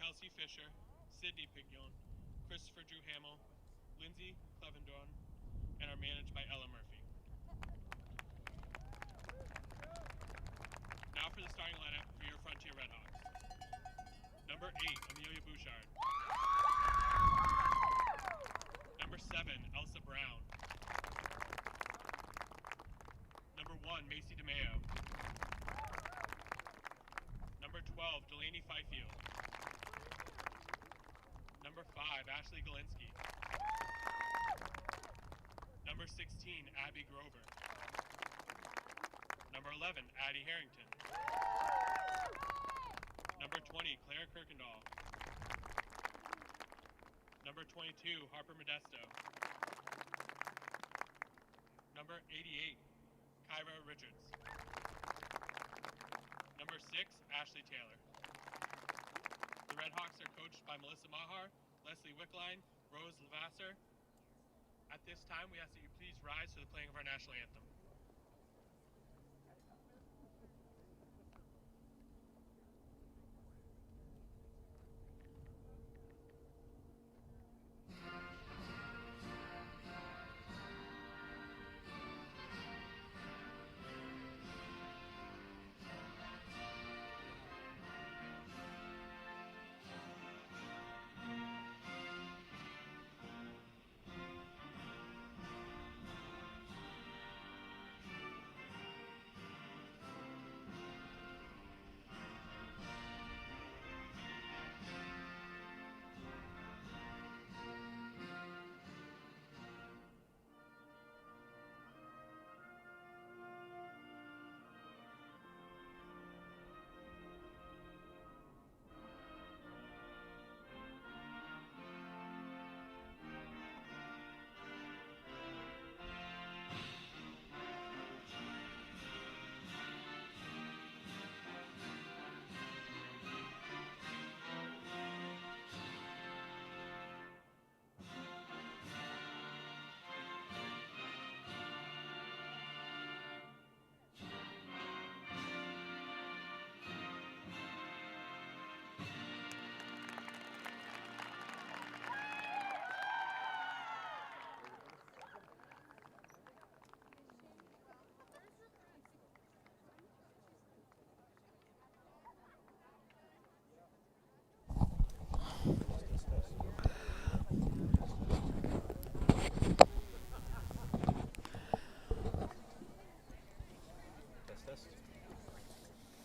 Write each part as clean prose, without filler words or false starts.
Kelsey Fisher, Sydney Pignon, Christopher Drew Hamill, Lindsay Clevendon, and are managed by Ella Murphy. Now for the starting lineup for your Frontier Redhawks. Number 8, Amelia Bouchard. Number 7, Elsa Brown. Number 1, Macy DeMeo. Number 12, Delaney Fifield. Number 5, Ashley Galinsky. Number 16, Abby Grover. Number 11, Addie Harrington. Number 20, Claire Kirkendall. Number 22, Harper Modesto. Number 88, Kyra Richards. Number 6, Ashley Taylor. The Redhawks are coached by Melissa Mahar, Leslie Wickline, Rose Lavasser. At this time, we ask that you please rise for the playing of our national anthem.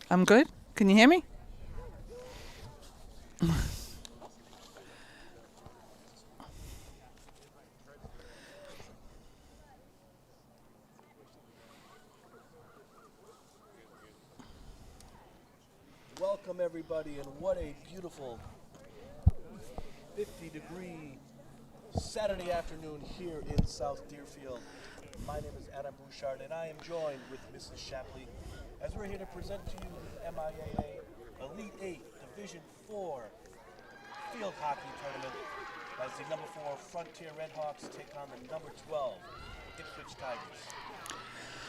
I'm good. Can you hear me? Welcome everybody, and what a beautiful 50-degree Saturday afternoon here in South Deerfield. My name is Adam Bouchard, and I am joined with Mrs. Shapley as we're here to present to you the MIAA Elite 8 Division 4 Field Hockey Tournament as the number 4 Frontier Redhawks take on the number 12 Ipswich Tigers.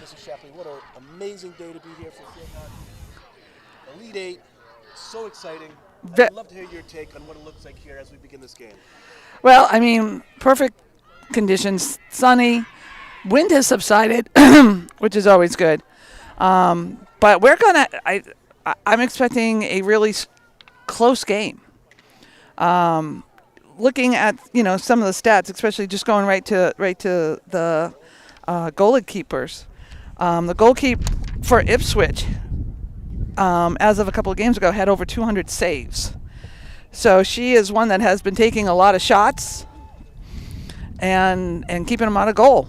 Mrs. Shapley, what an amazing day to be here for field hockey. Elite 8, so exciting. I'd love to hear your take on what it looks like here as we begin this game. Well, I mean, perfect conditions, sunny. Wind has subsided, which is always good. But we're gonna. I'm expecting a really close game. Looking at some of the stats, especially just going right to the goalkeepers. The goalkeeper for Ipswich, as of a couple of games ago, had over 200 saves. So she is one that has been taking a lot of shots and keeping them out of goal.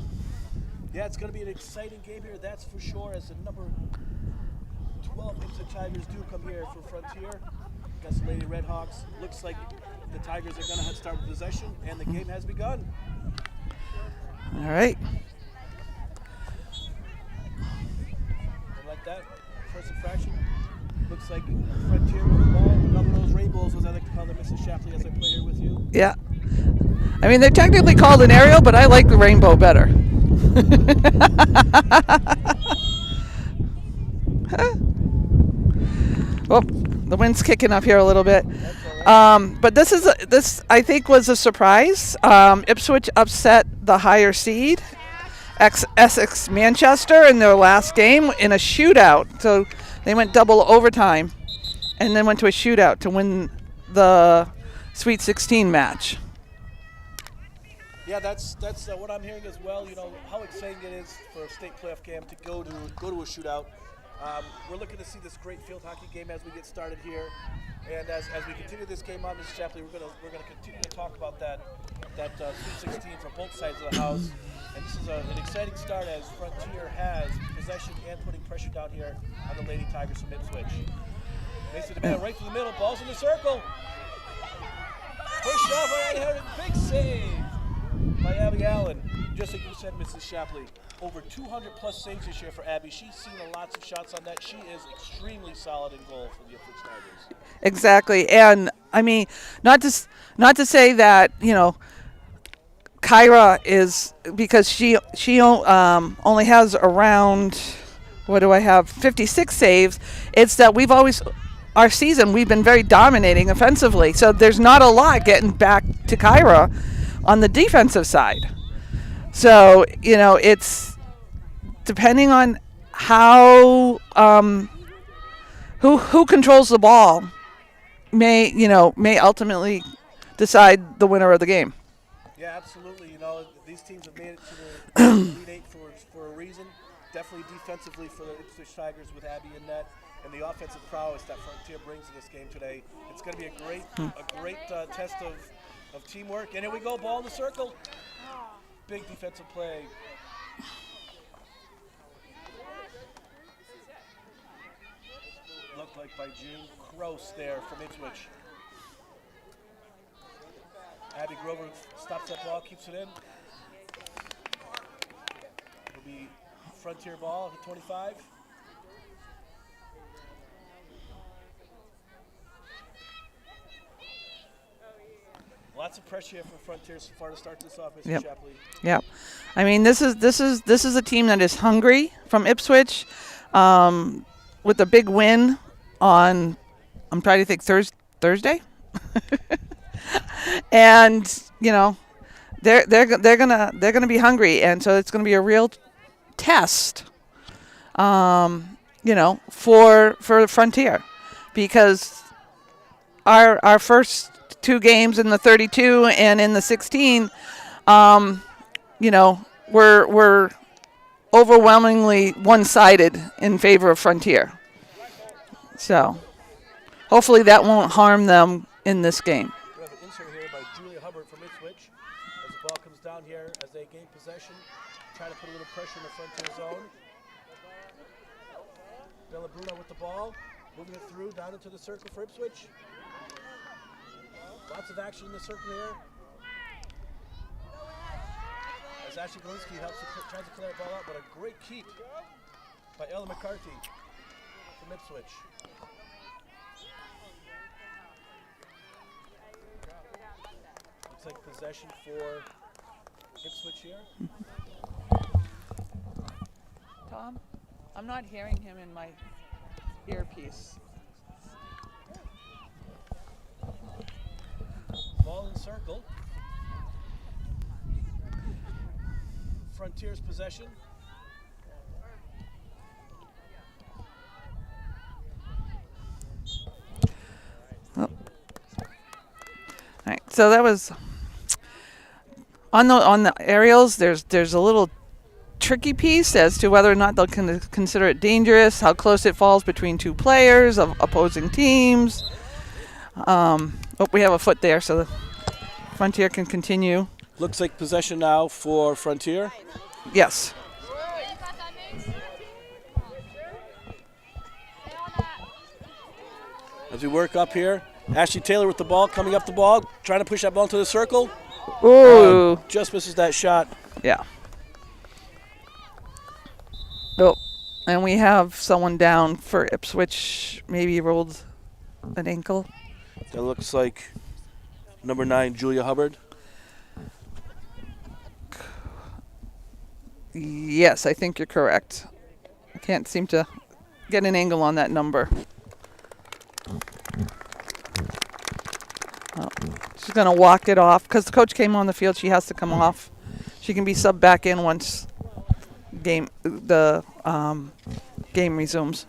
Yeah, it's going to be an exciting game here, that's for sure, as the number 12 Ipswich Tigers do come here for Frontier against the Lady Redhawks. Looks like the Tigers are going to start with possession, and the game has begun. All right. And like that, first infraction, looks like Frontier with the ball. Another of those rainbows, as I like to call them, Mrs. Shapley, as I play here with you. Yeah. I mean, they're technically called an aerial, but I like the rainbow better. Well, the wind's kicking up here a little bit. But this I think was a surprise. Ipswich upset the higher seed, Essex Manchester, in their last game in a shootout. So they went double overtime, and then went to a shootout to win the Sweet 16 match. Yeah, that's what I'm hearing as well. You know how exciting it is for a state playoff game to go to a shootout. We're looking to see this great field hockey game as we get started here, and as we continue this game on, Mrs. Shapley, we're gonna continue to talk about that Sweet 16 for both sides of the house. And this is an exciting start as Frontier has possession and putting pressure down here on the Lady Tigers from Ipswich. Mason DeMille right to the middle, ball's in the circle. Push off right here, big save by Abby Allen. Just like you said, Mrs. Shapley, over 200 plus saves this year for Abby. She's seen lots of shots on net. She is extremely solid in goal for the Ipswich Tigers. Exactly, and I mean, not to say that, you know, Kyra is, because she only has around, what do I have, 56 saves. It's that our season we've been very dominating offensively, so there's not a lot getting back to Kyra on the defensive side. So, you know, it's depending on how who controls the ball may ultimately decide the winner of the game. Yeah, absolutely. You know, these teams have made it to the Elite Eight for a reason. Definitely defensively for the Ipswich Tigers with Abby in net, and the offensive prowess that Frontier brings to this game today. It's going to be a great test of teamwork. And here we go, ball in the circle. Big defensive play. Looked like by June Kroos there from Ipswich. Abby Grover stops that ball, keeps it in. It'll be Frontier ball at the 25. Lots of pressure here for Frontier so far to start this off, Mr. Shapley. Yep. I mean, this is a team that is hungry from Ipswich, with a big win on, I'm trying to think, Thursday. And you know, they're gonna be hungry, and so it's gonna be a real test, you know, for Frontier, because our first two games in the 32 and in the 16, you know, were overwhelmingly one-sided in favor of Frontier. So hopefully that won't harm them in this game. We have an insert here by Julia Hubbard from Ipswich as the ball comes down here as they gain possession, trying to put a little pressure in the Frontier zone. Bella Bruno with the ball, moving it through down into the circle for Ipswich. Lots of action in the circle here. As Ashley Galinsky tries to clear the ball out, but a great keep by Ella McCarthy from Ipswich. Looks like possession for Ipswich here. Tom, I'm not hearing him in my earpiece. Ball in circle. Frontier's possession. Oh. All right, so that was on the aerials. There's a little tricky piece as to whether or not they'll consider it dangerous, how close it falls between two players of opposing teams. We have a foot there, so the Frontier can continue. Looks like possession now for Frontier. Yes. As we work up here, Ashley Taylor with the ball, coming up the ball, trying to push that ball into the circle. Ooh. Just misses that shot. Yeah. Oh, and we have someone down for Ipswich, maybe rolled an ankle. That looks like number 9, Julia Hubbard. Yes, I think you're correct. I can't seem to get an angle on that number. She's going to walk it off because the coach came on the field. She has to come off. She can be subbed back in once game resumes.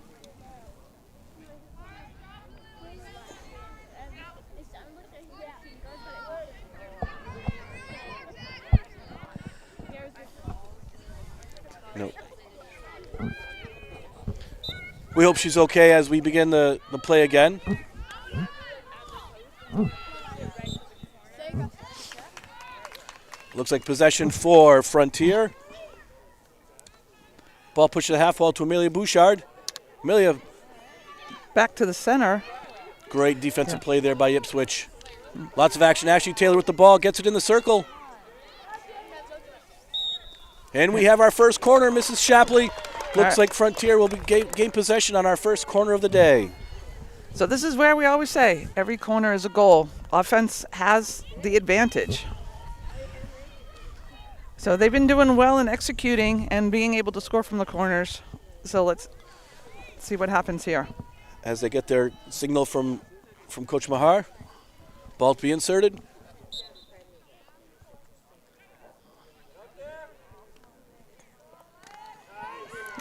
Nope. We hope she's okay as we begin the play again. Looks like possession for Frontier. Ball pushed to the half wall to Amelia Bouchard. Amelia. Back to the center. Great defensive play there by Ipswich. Lots of action. Ashley Taylor with the ball. Gets it in the circle. And we have our first corner, Mrs. Shapley. Looks like Frontier will gain possession on our first corner of the day. So this is where we always say, every corner is a goal. Offense has the advantage. So they've been doing well in executing and being able to score from the corners. So let's see what happens here. As they get their signal from Coach Mahar. Ball to be inserted.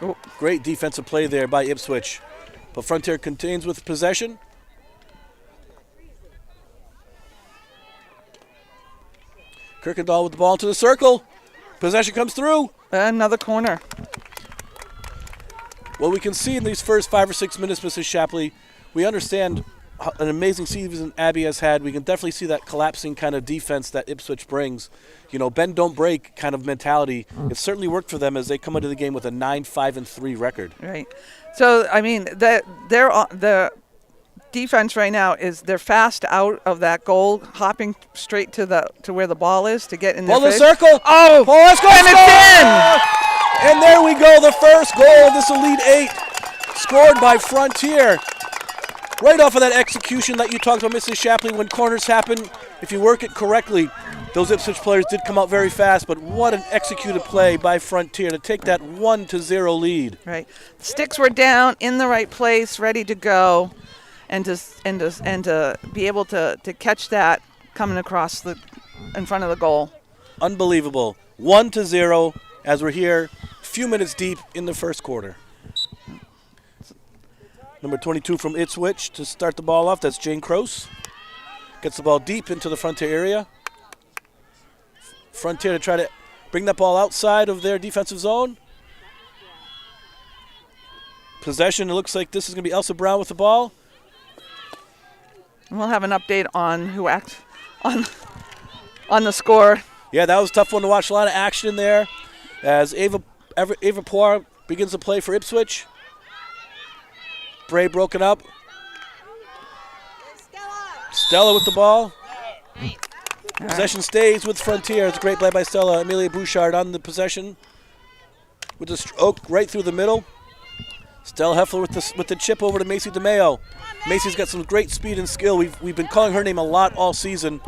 Oh. Great defensive play there by Ipswich. But Frontier continues with possession. Kirkendall with the ball to the circle. Possession comes through. Another corner. Well, we can see in these first 5 or 6 minutes, Mrs. Shapley, we understand an amazing season Abby has had. We can definitely see that collapsing kind of defense that Ipswich brings. You know, bend, don't break kind of mentality. It certainly worked for them as they come into the game with a 9-5-3 record. Right. So, I mean, the defense right now is they're fast out of that goal, hopping straight to where the ball is to get in their Ball the face. circle. Oh, let's go. and it's in! And there we go, the first goal of this Elite Eight, scored by Frontier. Right off of that execution that you talked about, Mrs. Shapley, when corners happen, if you work it correctly, those Ipswich players did come out very fast, but what an executed play by Frontier to take that 1-0 lead. Right. The sticks were down in the right place, ready to go, and to be able to catch that coming across in front of the goal. Unbelievable. 1-0 as we're here, a few minutes deep in the first quarter. Number 22 from Ipswich to start the ball off. That's Jane Kroos. Gets the ball deep into the Frontier area. Frontier to try to bring that ball outside of their defensive zone. Possession, it looks like this is going to be Elsa Brown with the ball. We'll have an update on who acts on the score. Yeah, that was a tough one to watch. A lot of action in there as Ava Poir begins to play for Ipswich. Bray broken up. Stella with the ball. Possession stays with Frontier. It's a great play by Stella. Amelia Bouchard on the possession with the stroke right through the middle. Stella Heffler with the chip over to Macy DeMeo. Macy's got some great speed and skill. We've been calling her name a lot all season.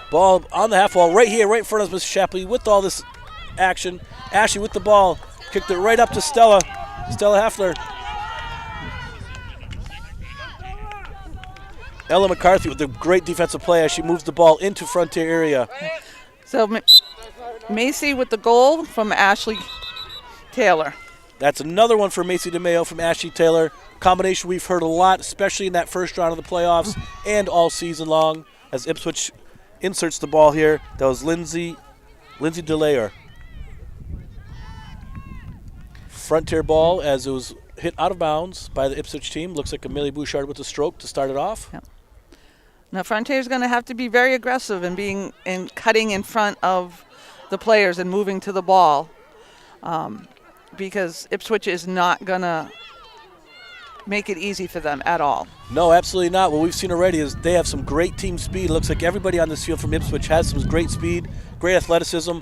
Ball on the half wall right here, right in front of us, Mr. Shapley with all this action. Ashley with the ball. Kicked it right up to Stella. Stella Heffler. Ella McCarthy with a great defensive play as she moves the ball into Frontier area. So Macy with the goal from Ashley Taylor. That's another one for Macy DeMeo from Ashley Taylor. Combination we've heard a lot, especially in that first round of the playoffs and all season long as Ipswich inserts the ball here. That was Lindsay DeLayer. Frontier ball as it was hit out of bounds by the Ipswich team. Looks like Amelia Bouchard with the stroke to start it off. Yep. Now Frontier's going to have to be very aggressive in cutting in front of the players and moving to the ball because Ipswich is not going to make it easy for them at all. No, absolutely not. What we've seen already is they have some great team speed. It looks like everybody on this field from Ipswich has some great speed, great athleticism.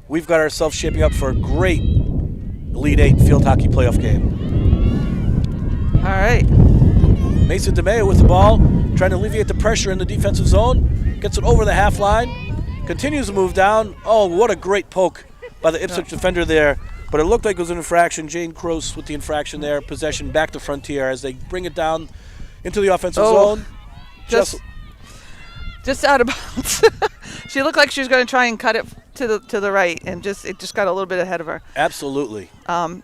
We've got ourselves shaping up for a great Elite Eight field hockey playoff game. All right. Mason DeMeo with the ball, trying to alleviate the pressure in the defensive zone. Gets it over the half line. Continues to move down. Oh, what a great poke by the Ipswich defender there. But it looked like it was an infraction. Jane Gross with the infraction there. Possession back to Frontier as they bring it down into the offensive zone. Just out of bounds. She looked like she was going to try and cut it to the right, and it just got a little bit ahead of her. Absolutely.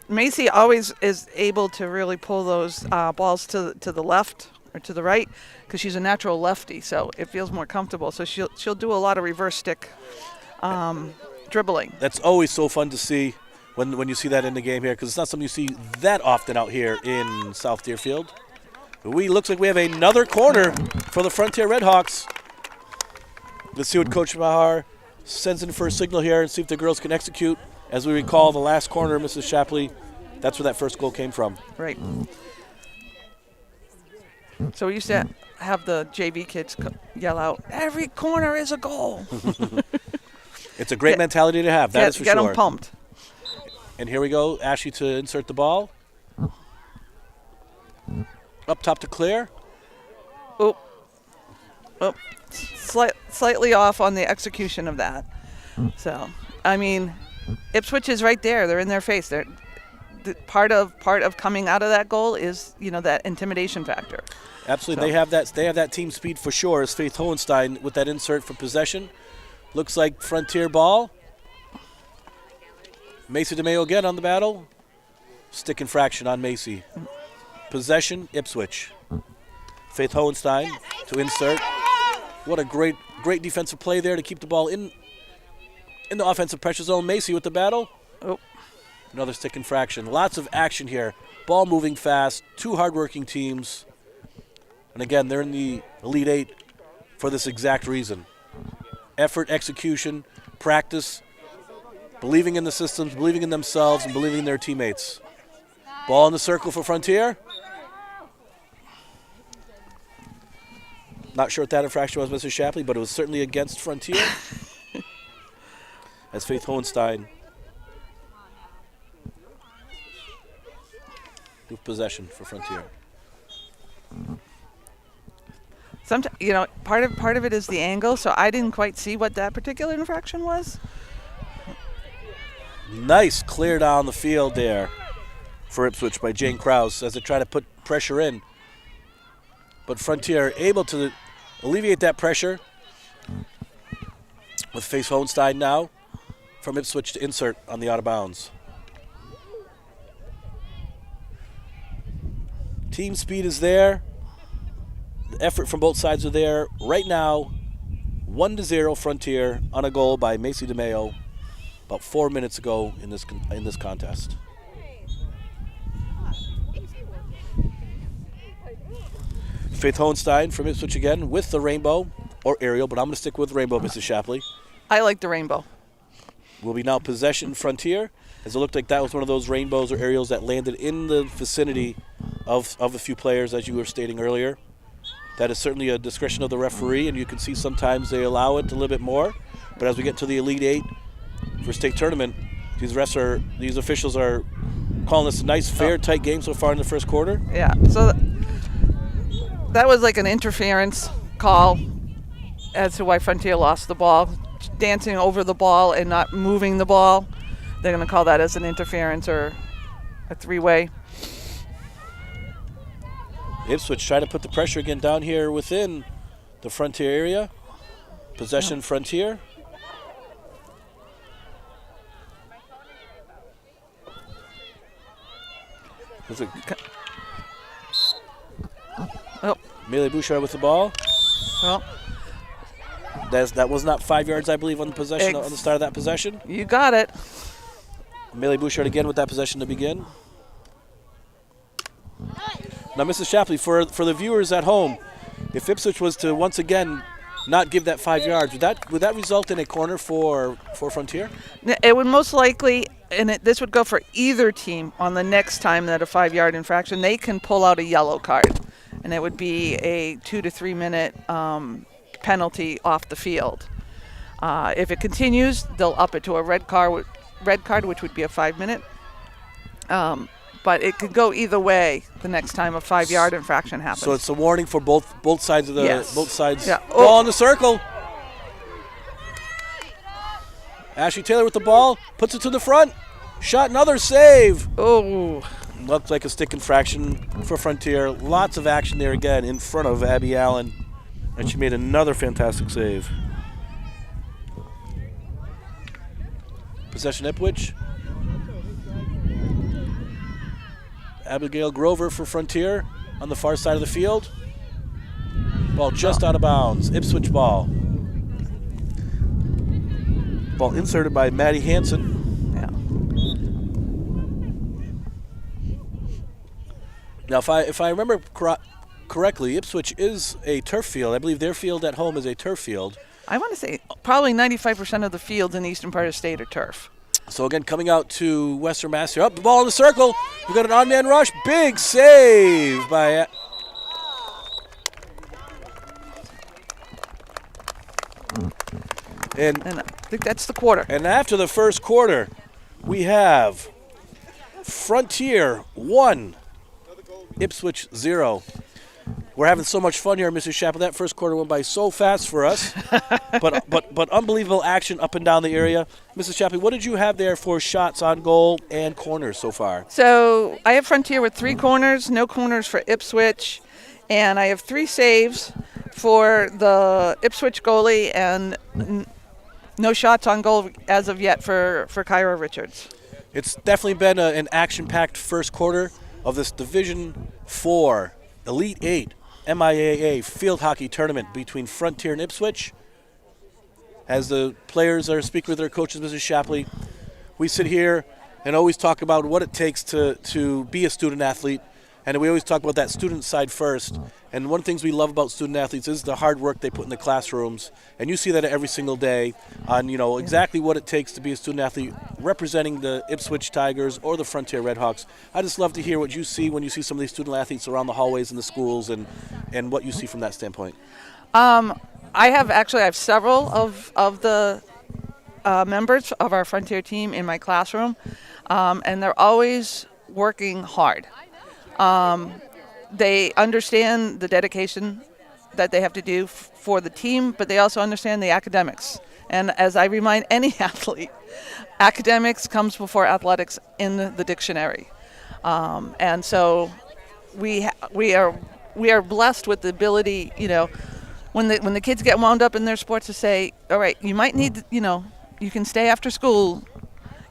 Macy always is able to really pull those balls to the left or to the right because she's a natural lefty, so it feels more comfortable. So she'll do a lot of reverse stick dribbling. That's always so fun to see when you see that in the game here, because it's not something you see that often out here in South Deerfield. Looks like we have another corner for the Frontier Redhawks. Let's see what Coach Mahar sends in for a signal here and see if the girls can execute. As we recall, the last corner, Mrs. Shapley, that's where that first goal came from. Right. So we used to have the JV kids yell out, "Every corner is a goal." It's a great mentality to have, that is for sure. Get them pumped. And here we go, Ashley to insert the ball. Up top to Claire. Oh. Slightly off on the execution of that. So, I mean, Ipswich is right there. They're in their face. Part of coming out of that goal is, that intimidation factor. Absolutely. So. They have that team speed for sure, as Faith Hohenstein with that insert for possession. Looks like Frontier ball. Macy DeMayo again on the battle. Stick infraction on Macy. Possession, Ipswich. Faith Hohenstein to insert. What a great defensive play there to keep the ball in the offensive pressure zone. Macy with the battle. Oh. Another stick infraction. Lots of action here. Ball moving fast. Two hardworking teams. And again, they're in the Elite Eight for this exact reason. Effort, execution, practice, believing in the systems, believing in themselves, and believing in their teammates. Ball in the circle for Frontier. Not sure what that infraction was, Mrs. Shapley, but it was certainly against Frontier. As Faith Hohenstein with possession for Frontier. Sometimes, part of it is the angle, so I didn't quite see what that particular infraction was. Nice clear down the field there for Ipswich by Jane Krause as they try to put pressure in. But Frontier able to alleviate that pressure with Faith Hohenstein now from Ipswich to insert on the out of bounds. Team speed is there. The effort from both sides are there. Right now, 1-0 Frontier on a goal by Macy DeMayo about 4 minutes ago in this contest. Faith Hohenstein from Ipswich again with the rainbow, or aerial, but I'm going to stick with rainbow, Mrs. Shapley. I like the rainbow. Will be now possession Frontier, as it looked like that was one of those rainbows or aerials that landed in the vicinity of a few players, as you were stating earlier. That is certainly a discretion of the referee, and you can see sometimes they allow it a little bit more. But as we get to the Elite Eight for state tournament, these officials are calling this a nice, fair, tight game so far in the first quarter. Yeah, so that was like an interference call as to why Frontier lost the ball. Dancing over the ball and not moving the ball. They're going to call that as an interference or a three-way. Ipswich trying to put the pressure again down here within the Frontier area. Possession Frontier. Melee Bouchard with the ball. Well, that was not 5 yards, I believe, on the possession on the start of that possession. You got it. Melee Bouchard again with that possession to begin. Now, Mrs. Shapley, for the viewers at home, if Ipswich was to once again not give that 5 yards, would that result in a corner for Frontier? It would most likely, and this would go for either team on the next time that a 5-yard infraction, they can pull out a yellow card, and it would be a 2 to 3 minute penalty off the field. If it continues, they'll up it to a red card, which would be a 5 minute. But it could go either way the next time a 5-yard infraction happens. So it's a warning for both sides of the both sides. Yeah. Ball in the circle. Ashley Taylor with the ball, puts it to the front. Shot, another save. Oh, Looked like a stick infraction for Frontier. Lots of action there again in front of Abby Allen. And she made another fantastic save. Possession Ipswich. Abigail Grover for Frontier on the far side of the field. Ball just out of bounds. Ipswich ball. Ball inserted by Maddie Hansen. yeah. Now, if I remember correctly, Ipswich is a turf field. I believe their field at home is a turf field. I want to say probably 95% of the fields in the eastern part of the state are turf. So again, coming out to Western Mass here. Up the ball in the circle. We've got an on-man rush. Big save by... And I think that's the quarter. And after the first quarter, we have Frontier 1, Ipswich 0. We're having so much fun here, Mrs. Chappell. That first quarter went by so fast for us, but unbelievable action up and down the area. Mrs. Chappell, what did you have there for shots on goal and corners so far? So I have Frontier with 3 corners, no corners for Ipswich, and I have 3 saves for the Ipswich goalie and no shots on goal as of yet for Kyra Richards. It's definitely been an action-packed first quarter of this Division 4 Elite 8 MIAA field hockey tournament between Frontier and Ipswich. As the players are speaking with their coaches, Mrs. Shapley, we sit here and always talk about what it takes to be a student athlete, and we always talk about that student side first. And one of the things we love about student athletes is the hard work they put in the classrooms, and you see that every single day on exactly what it takes to be a student athlete representing the Ipswich Tigers or the Frontier Redhawks. I just love to hear what you see when you see some of these student athletes around the hallways in the schools and what you see from that standpoint. I have several of the members of our Frontier team in my classroom, and they're always working hard. They understand the dedication that they have to do for the team, but they also understand the academics. And as I remind any athlete, academics comes before athletics in the dictionary. And so we are blessed with the ability, when the kids get wound up in their sports, to say, all right, you might need, you can stay after school,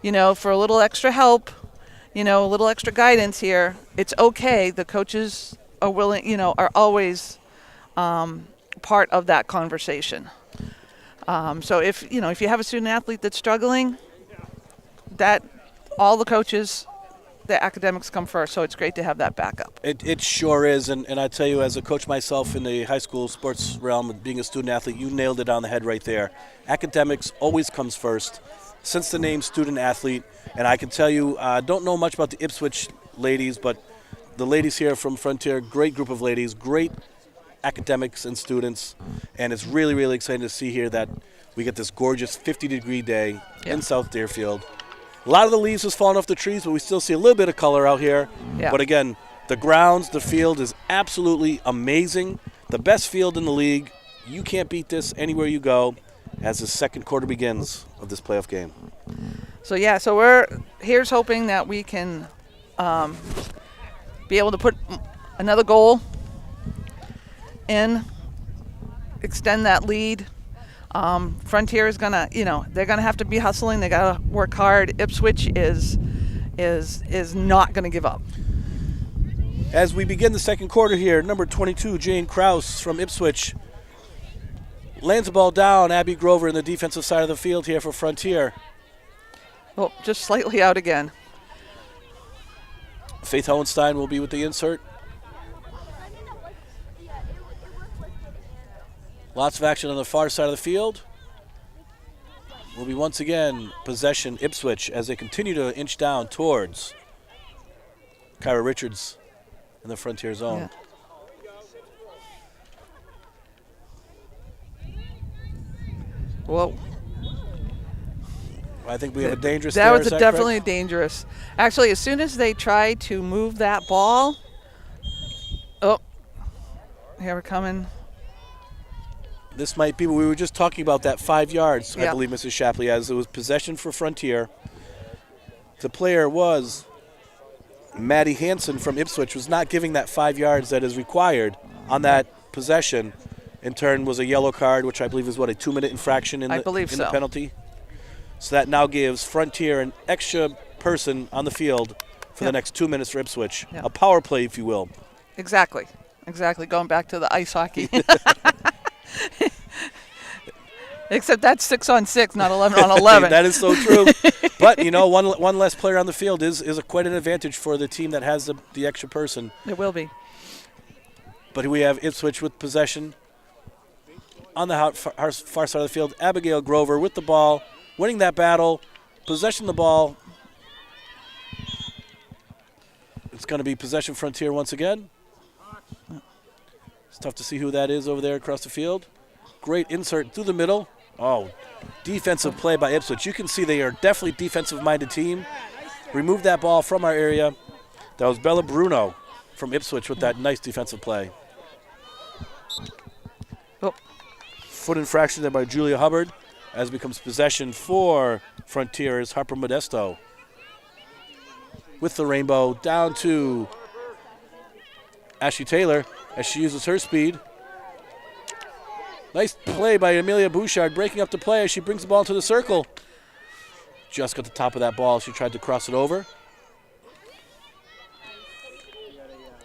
for a little extra help, a little extra guidance here. It's okay. The coaches are willing, are always part of that conversation. So if you have a student athlete that's struggling, that all the coaches, the academics come first. So it's great to have that backup. It sure is. And I tell you, as a coach myself in the high school sports realm, being a student athlete, you nailed it on the head right there. Academics always comes first. Since the name student athlete, and I can tell you, I don't know much about the Ipswich ladies, but the ladies here from Frontier, great group of ladies, great academics and students, and it's really, really exciting to see here that we get this gorgeous 50-degree day in South Deerfield. A lot of the leaves has fallen off the trees, but we still see a little bit of color out here. Yeah. But again, the grounds, the field is absolutely amazing. The best field in the league. You can't beat this anywhere you go as the second quarter begins of this playoff game. So here's hoping that we can be able to put another goal in, extend that lead. Frontier is gonna, they're gonna have to be hustling. They gotta work hard. Ipswich is not gonna give up. As we begin the second quarter here, number 22, Jane Krause from Ipswich lands the ball down. Abby Grover in the defensive side of the field here for Frontier. Oh, just slightly out again. Faith Hohenstein will be with the insert. Lots of action on the far side of the field. Will be once again possession Ipswich as they continue to inch down towards Kyra Richards in the Frontier zone. Yeah. Whoa. I think we have a dangerous. That was definitely dangerous. Actually, as soon as they tried to move that ball, oh, here we're coming. This might be. We were just talking about that 5 yards. I believe, Mrs. Shapley, as it was possession for Frontier. the player was Maddie Hansen from Ipswich, was not giving that 5 yards that is required on that possession. In turn, was a yellow card, which I believe is, what, a 2-minute infraction in the penalty? So that now gives Frontier an extra person on the field for the next 2 minutes for Ipswich. A power play, if you will. Exactly. Going back to the ice hockey. Except that's 6-on-6, not 11-on-11. That is so true. But, you know, one less player on the field is quite an advantage for the team that has the extra person. It will be. But we have Ipswich with possession. On the far side of the field, Abigail Grover with the ball, winning that battle, possession the ball. It's going to be possession Frontier once again. It's tough to see who that is over there across the field. Great insert through the middle. Oh, defensive play by Ipswich. You can see they are definitely a defensive-minded team. Remove that ball from our area. That was Bella Bruno from Ipswich with that nice defensive play. Oh. Foot infraction there by Julia Hubbard as it becomes possession for Frontier is Harper Modesto. With the rainbow down to Ashley Taylor as she uses her speed. Nice play by Amelia Bouchard, breaking up the play as she brings the ball to the circle. Just got the top of that ball. She tried to cross it over.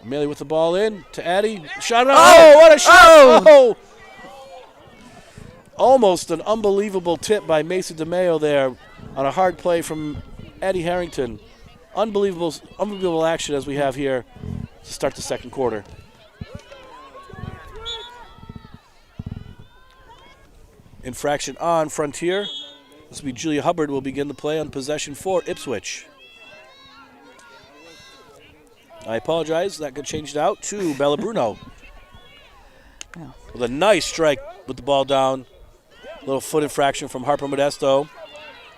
Amelia with the ball in to Addie. Shot it out. Oh, what a shot! Oh! Almost an unbelievable tip by Macy DeMeo there on a hard play from Addie Harrington. Unbelievable action as we have here to start the second quarter. Infraction on Frontier. This will be Julia Hubbard will begin the play on possession for Ipswich. I apologize, that got changed out to Bella Bruno. With a nice strike with the ball down. Little foot infraction from Harper Modesto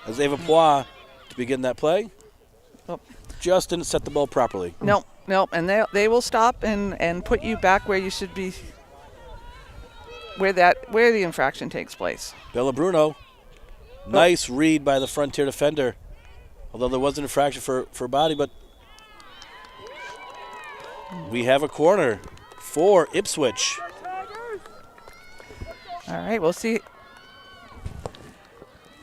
as Ava Pois to begin that play. Oh. Just didn't set the ball properly. Nope, and they will stop and put you back where you should be, where the infraction takes place. Bella Bruno, nice read by the Frontier defender. Although there was an infraction for body, but we have a corner for Ipswich. All right, we'll see.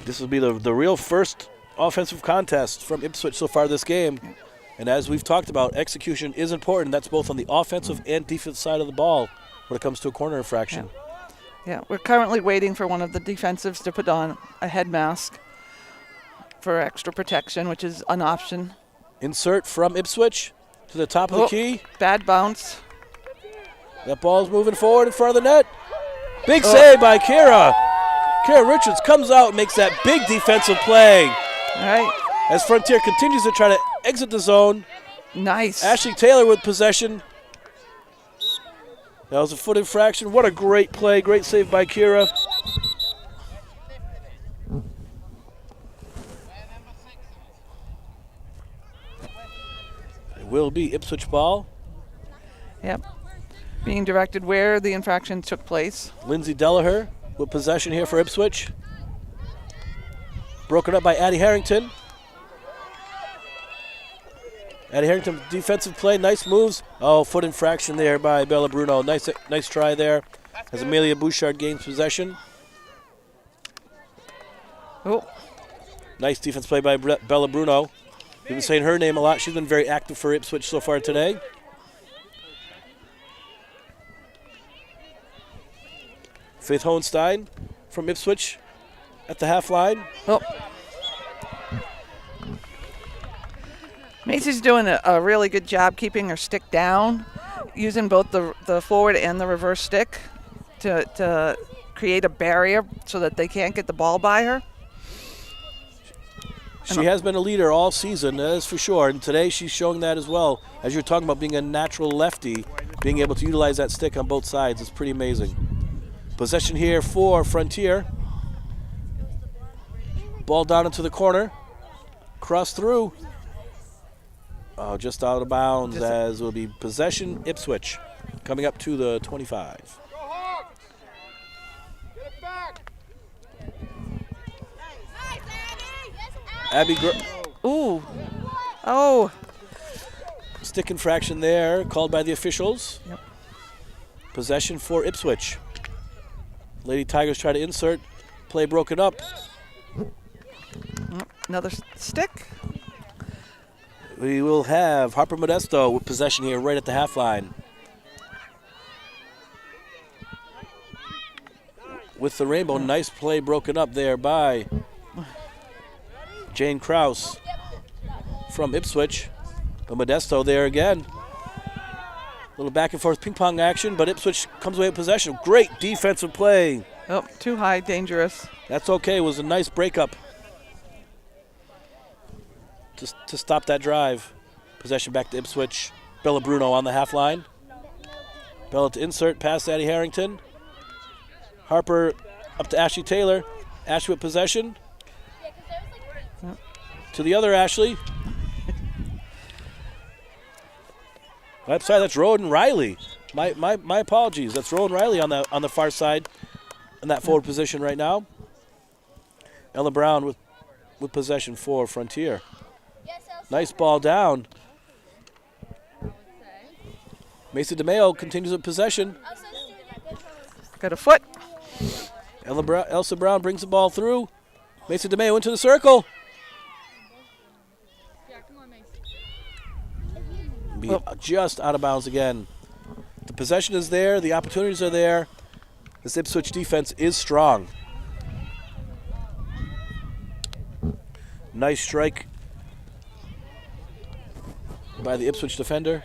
This will be the real first offensive contest from Ipswich so far this game. And as we've talked about, execution is important. That's both on the offensive and defensive side of the ball when it comes to a corner infraction. Yeah, we're currently waiting for one of the defensives to put on a head mask for extra protection, which is an option. Insert from Ipswich to the top of the key. Bad bounce. That ball's moving forward in front of the net. Big save by Kira. Kira Richards comes out and makes that big defensive play. All right. As Frontier continues to try to exit the zone. Nice. Ashley Taylor with possession. That was a foot infraction. What a great play. Great save by Kira. It will be Ipswich ball. Yep. Being directed where the infraction took place. Lindsay Delaher with possession here for Ipswich. Broken up by Addie Harrington. Addie Harrington, defensive play, nice moves. Oh, foot infraction there by Bella Bruno. Nice try there as Amelia Bouchard gains possession. Oh. Nice defense play by Bella Bruno. We've been saying her name a lot. She's been very active for Ipswich so far today. Faith Hohenstein from Ipswich at the half line. Oh. Macy's doing a really good job keeping her stick down, using both the forward and the reverse stick to create a barrier so that they can't get the ball by her. She has been a leader all season, that is for sure, and today she's showing that as well. As you're talking about being a natural lefty, being able to utilize that stick on both sides is pretty amazing. Possession here for Frontier. Ball down into the corner. Cross through. Oh, just out of bounds as will be possession Ipswich. Coming up to the 25. Ooh. Oh. Stick infraction there, called by the officials. Yep. Possession for Ipswich. Lady Tigers try to insert. Play broken up. Another stick. We will have Harper Modesto with possession here right at the half line. With the rainbow, nice play broken up there by Jane Krause from Ipswich. But Modesto there again. A little back and forth ping pong action, but Ipswich comes away with possession. Great defensive play. Oh, too high, dangerous. That's okay. It was a nice breakup to stop that drive. Possession back to Ipswich. Bella Bruno on the half line. Bella to insert, pass to Addie Harrington. Harper up to Ashley Taylor. Ashley with possession. To the other Ashley. Right side, that's Rowan Riley. My apologies. That's Rowan Riley on the far side in that forward position right now. Ella Brown with possession for Frontier. Nice ball down. Mason DeMeo continues with possession. Got a foot. Elsa Brown brings the ball through. Mason DeMeo into the circle. Be just out of bounds again. The possession is there. The opportunities are there. This Ipswich defense is strong. Nice strike by the Ipswich defender.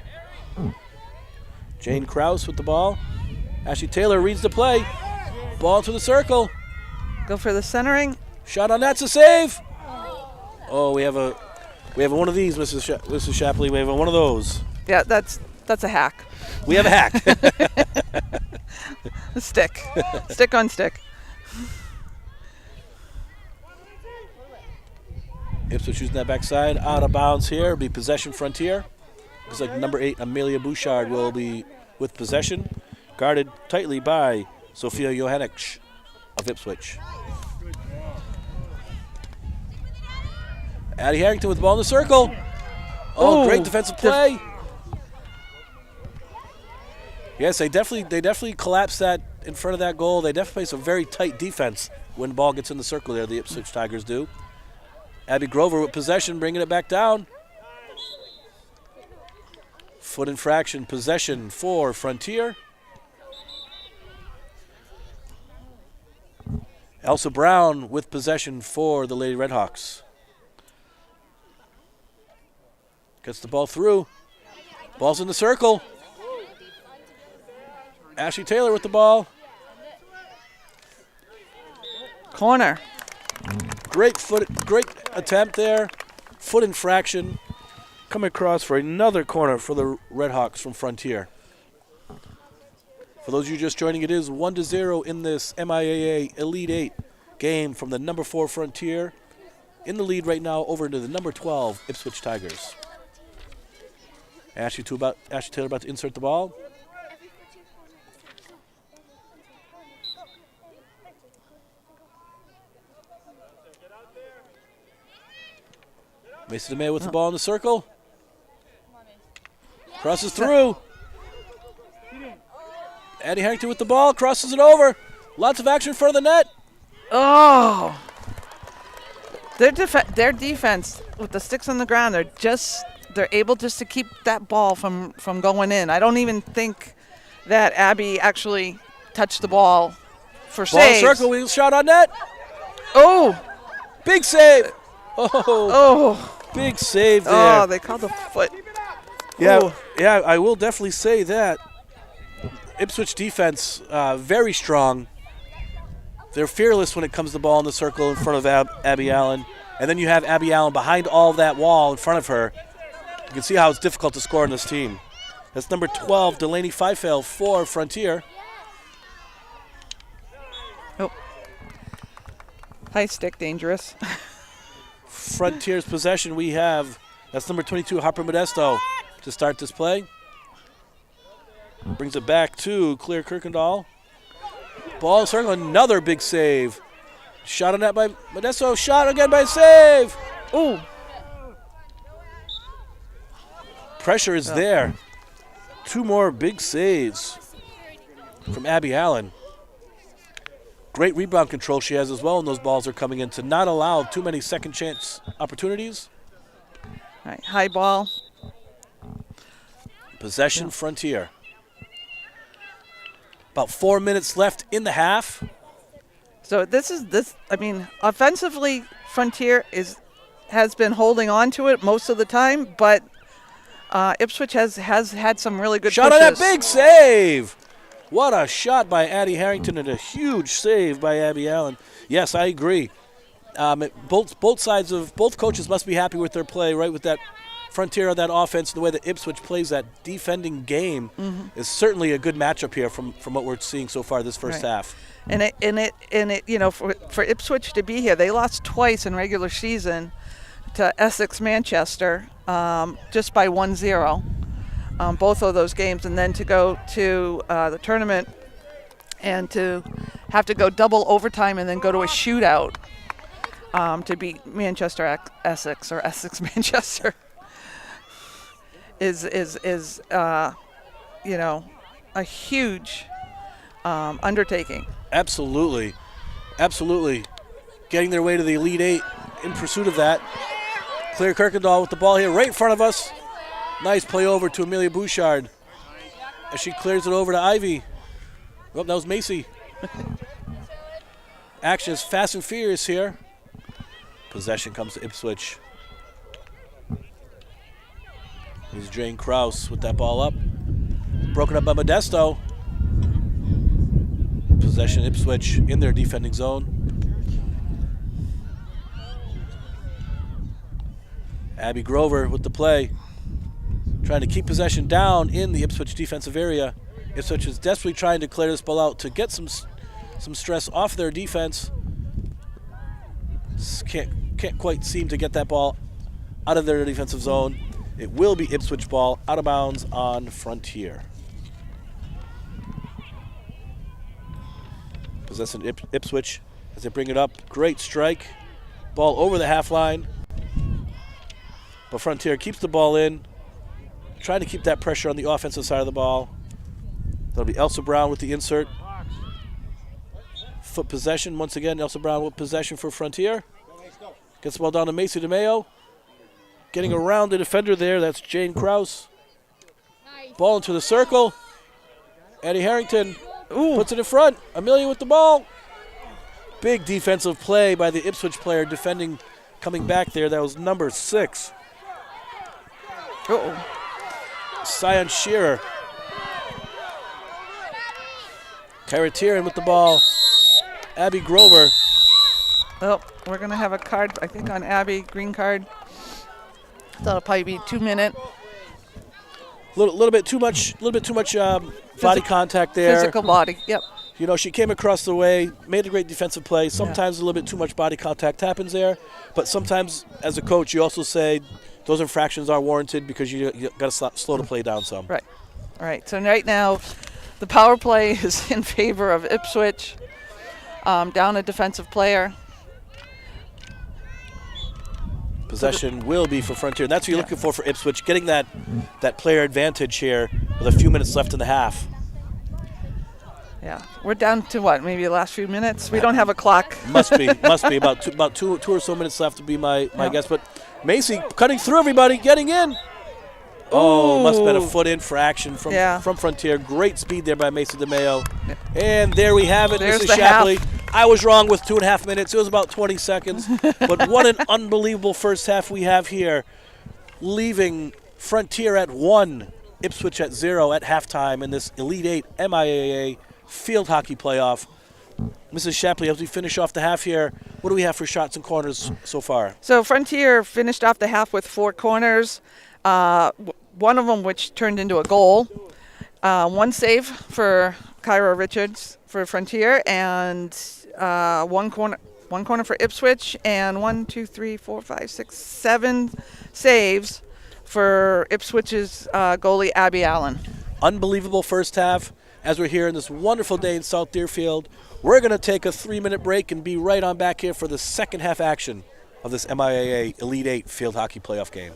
Jane Krause with the ball. Ashley Taylor reads the play. Ball to the circle. Go for the centering. Shot on that's a save. Oh, we have one of these, Mrs. Shapley. We have one of those. Yeah, that's a hack. We have a hack. A stick. Stick on stick. Ipswich using that backside. Out of bounds here. Be possession Frontier. Looks like number 8, Amelia Bouchard, will be with possession. Guarded tightly by Sophia Johanic of Ipswich. Addie Harrington with the ball in the circle. Oh, great defensive play. Yes, they definitely collapse that in front of that goal. They definitely play some very tight defense when the ball gets in the circle there, the Ipswich Tigers do. Abby Grover with possession, bringing it back down. Foot infraction, possession for Frontier. Elsa Brown with possession for the Lady Redhawks. Gets the ball through. Ball's in the circle. Ashley Taylor with the ball. Corner. Great attempt there. Foot infraction. Coming across for another corner for the Redhawks from Frontier. For those of you just joining, it is 1-0 in this MIAA Elite 8 game from the number 4 Frontier. In the lead right now over to the number 12 Ipswich Tigers. Ashley Taylor about to insert the ball. Mason DeMay with the ball in the circle. Crosses through. Addie Harrington with the ball, crosses it over. Lots of action in front of the net. Oh. Their defense with the sticks on the ground, they're able just to keep that ball from going in. I don't even think that Abby actually touched the ball for saves. Ball in circle, shot on net. Oh. Big save. Oh. Big save there. Oh, they called the foot. Yeah, I will definitely say that. Ipswich defense, very strong. They're fearless when it comes to the ball in the circle in front of Abby Allen. And then you have Abby Allen behind all that wall in front of her. You can see how it's difficult to score on this team. That's number 12, Delaney Feifel for Frontier. Oh. High stick, dangerous. Frontier's possession we have. That's number 22, Harper Modesto, to start this play. Brings it back to Claire Kirkendall. Ball in circle, another big save. Shot on that by Modesto, shot again by save. Ooh. Pressure is there. 2 more big saves from Abby Allen. Great rebound control she has as well, and those balls are coming in to not allow too many second chance opportunities. All right, high ball. Possession, Frontier. About 4 minutes left in the half. So I mean, offensively, Frontier has been holding on to it most of the time, but Ipswich has had some really good shot pushes. On that big save. What a shot by Addie Harrington and a huge save by Abby Allen. Yes, I agree. Both coaches must be happy with their play, right? With that Frontier on that offense, the way that Ipswich plays that defending game is certainly a good matchup here from what we're seeing so far this first half. And it you know, for Ipswich to be here, they lost twice in regular season to Essex Manchester just by 1-0. Both of those games, and then to go to the tournament and to have to go double overtime and then go to a shootout to beat Manchester Essex or Essex Manchester is you know, a huge undertaking. Absolutely. Getting their way to the Elite Eight in pursuit of that. Claire Kirkendall with the ball here right in front of us. Nice play over to Amelia Bouchard as she clears it over to Ivy. Oh, that was Macy. Action is fast and furious here. Possession comes to Ipswich. Here's Jane Krause with that ball up. Broken up by Modesto. Possession Ipswich in their defending zone. Abby Grover with the play. Trying to keep possession down in the Ipswich defensive area. Ipswich is desperately trying to clear this ball out to get some stress off their defense. Can't quite seem to get that ball out of their defensive zone. It will be Ipswich ball out of bounds on Frontier. Possessing Ipswich as they bring it up. Great strike. Ball over the half line. But Frontier keeps the ball in. Trying to keep that pressure on the offensive side of the ball. That'll be Elsa Brown with the insert. Foot possession once again. Elsa Brown with possession for Frontier. Gets the ball down to Macy DeMayo. Getting around the defender there. That's Jane Krause. Ball into the circle. Addie Harrington puts it in front. Amelia with the ball. Big defensive play by the Ipswich player defending, coming back there. That was number 6. Sion Shearer. Kyra Tieran with the ball. Abby Grover. Well, we're going to have a card, I think, on Abby, green card. That'll probably be 2 minute. Little bit too much body contact there. Physical body, yep. You know, she came across the way, made a great defensive play. Sometimes a little bit too much body contact happens there. But sometimes, as a coach, you also say those infractions are warranted because you got to slow the play down some. Right. All right. So right now, the power play is in favor of Ipswich. Down a defensive player. Possession will be for Frontier. And that's what you're looking for Ipswich, getting that player advantage here with a few minutes left in the half. Yeah, we're down to what? Maybe the last few minutes. We don't have a clock. Must be about two or so minutes left to be my guess. But Macy cutting through everybody, getting in. Oh, must have been a foot in for action from Frontier. Great speed there by Macy DeMayo. And there we have it, There's Mrs. the Shapley. half. I was wrong with 2.5 minutes. It was about 20 seconds. But what an unbelievable first half we have here, leaving Frontier at 1, Ipswich at 0 at halftime in this Elite 8 MIAA field hockey playoff. Mrs. Shapley, as we finish off the half here, what do we have for shots and corners so far? So Frontier finished off the half with 4 corners, one of them which turned into a goal. One save for Kyra Richards for Frontier, and one corner for Ipswich, and 7 saves for Ipswich's goalie Abby Allen. Unbelievable first half. As we're here in this wonderful day in South Deerfield, we're going to take a 3-minute break and be right on back here for the second half action of this MIAA Elite 8 field hockey playoff game.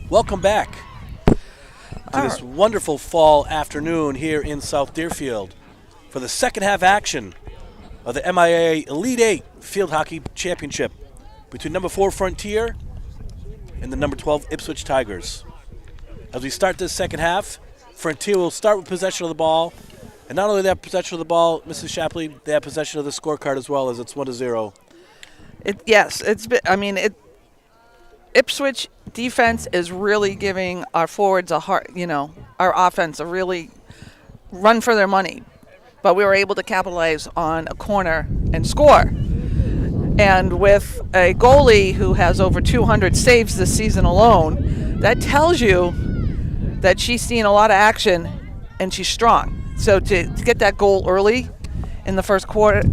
Welcome back to this wonderful fall afternoon here in South Deerfield for the second half action of the MIA Elite 8 Field Hockey Championship between number 4 Frontier and the number 12 Ipswich Tigers. As we start this second half, Frontier will start with possession of the ball, and not only they have possession of the ball, Mrs. Shapley, they have possession of the scorecard as well, as it's 1-0. Ipswich defense is really giving our forwards our offense a really run for their money. But we were able to capitalize on a corner and score. And with a goalie who has over 200 saves this season alone, that tells you that she's seen a lot of action and she's strong. So to get that goal early in the first quarter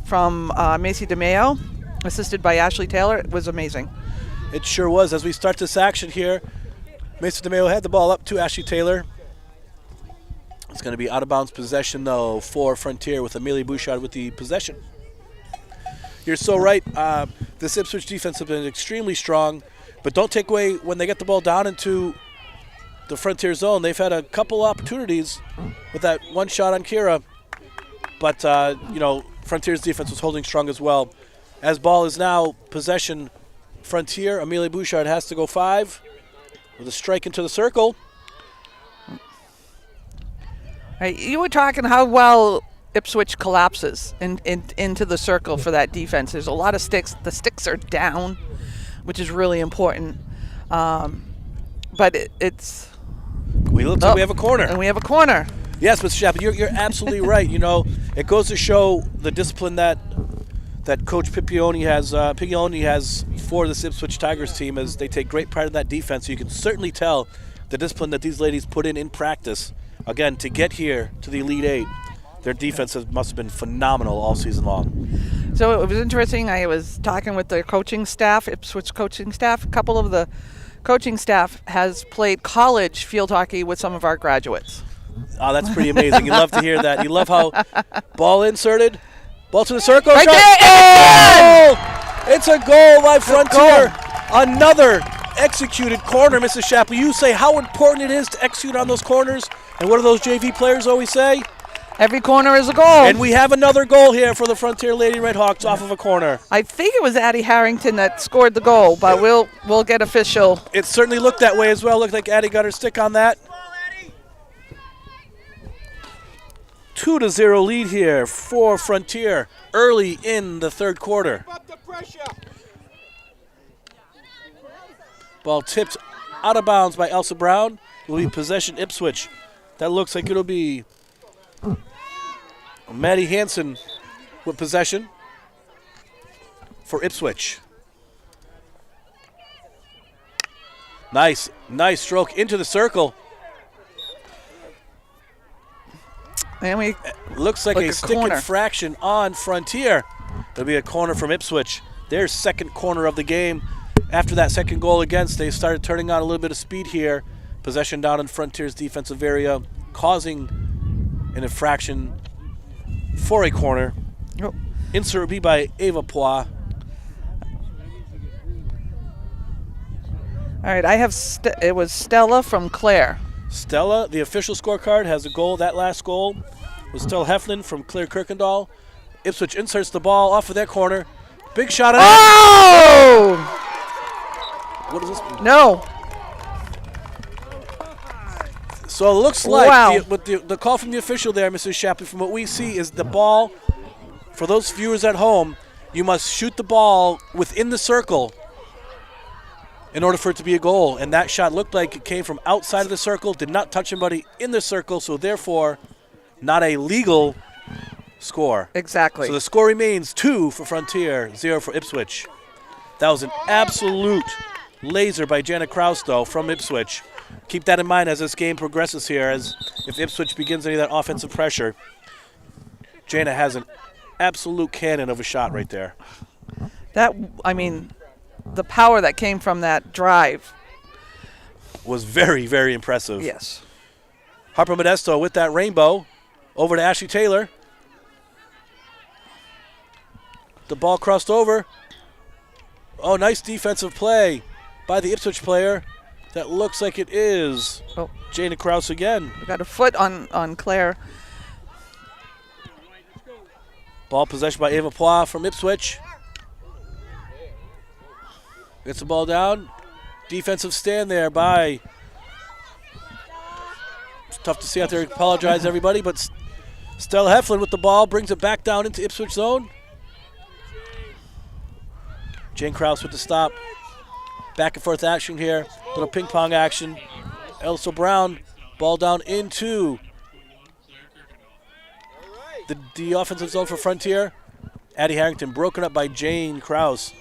from Macy DeMeo, assisted by Ashley Taylor, it was amazing. It sure was. As we start this action here, Macy DeMeo had the ball up to Ashley Taylor. It's going to be out of bounds possession, though, for Frontier with Amelia Bouchard with the possession. You're so right. This Ipswich defense has been extremely strong, but don't take away when they get the ball down into the Frontier zone. They've had a couple opportunities with that one shot on Kira, but, Frontier's defense was holding strong as well. As ball is now possession, Frontier, Amelia Bouchard has to go 5 with a strike into the circle. Hey, you were talking how well Ipswich collapses into the circle for that defense. There's a lot of sticks. The sticks are down, which is really important. But it's... We look like we have a corner. And we have a corner. Yes, Mr. Chapman, you're absolutely right. It goes to show the discipline that Coach Pippione has for this Ipswich Tigers team, as they take great pride in that defense. So you can certainly tell the discipline that these ladies put in practice. Again, to get here to the Elite 8, their defense must have been phenomenal all season long. So it was interesting. I was talking with the coaching staff, Ipswich coaching staff. A couple of the coaching staff has played college field hockey with some of our graduates. Oh, that's pretty amazing. You love to hear that. You love how ball inserted, ball to the circle. Right shot. there! Oh! It's a goal by Frontier. Another executed corner, Mrs. Shapley. You say how important it is to execute on those corners. And what do those JV players always say? Every corner is a goal. And we have another goal here for the Frontier Lady Redhawks off of a corner. I think it was Addie Harrington that scored the goal, but we'll get official. It certainly looked that way as well. Looked like Addie got her stick on that. 2-0 lead here for Frontier early in the third quarter. Ball tipped out of bounds by Elsa Brown. Will be possession Ipswich. That looks like it'll be Maddie Hansen with possession for Ipswich. Nice stroke into the circle. And we looks like a stick infraction on Frontier. It'll be a corner from Ipswich. Their second corner of the game. After that second goal against, they started turning on a little bit of speed here. Possession down in Frontier's defensive area, causing an infraction for a corner. Oh. Insert will be by Ava Poix. All right, I have it was Stella from Clare. Stella, the official scorecard, has a goal. That last goal was Stella Heflin from Clare Kirkendall. Ipswich inserts the ball off of that corner. Big shot. Oh! What is this? No. So it looks like wow. with the call from the official there, Mrs. Shapley, from what we see is the ball, for those viewers at home, you must shoot the ball within the circle in order for it to be a goal. And that shot looked like it came from outside of the circle, did not touch anybody in the circle, so therefore not a legal score. Exactly. So the score remains 2 for Frontier, 0 for Ipswich. That was an absolute laser by Jana Kraus, though, from Ipswich. Keep that in mind as this game progresses here, as if Ipswich begins any of that offensive pressure. Jana has an absolute cannon of a shot right there. The power that came from that drive was very, very impressive. Yes. Harper Modesto with that rainbow over to Ashley Taylor. The ball crossed over. Oh, nice defensive play by the Ipswich player. That looks like it is Jana Krause again. We got a foot on Claire. Ball possession by Ava Poix from Ipswich. Gets the ball down. Defensive stand there by... It's tough to see out there. Apologize, everybody, but Stella Heflin with the ball brings it back down into Ipswich zone. Jane Krause with the stop. Back and forth action here. Little ping pong action. Elsa Brown, ball down into the offensive zone for Frontier. Addie Harrington broken up by Jane Krause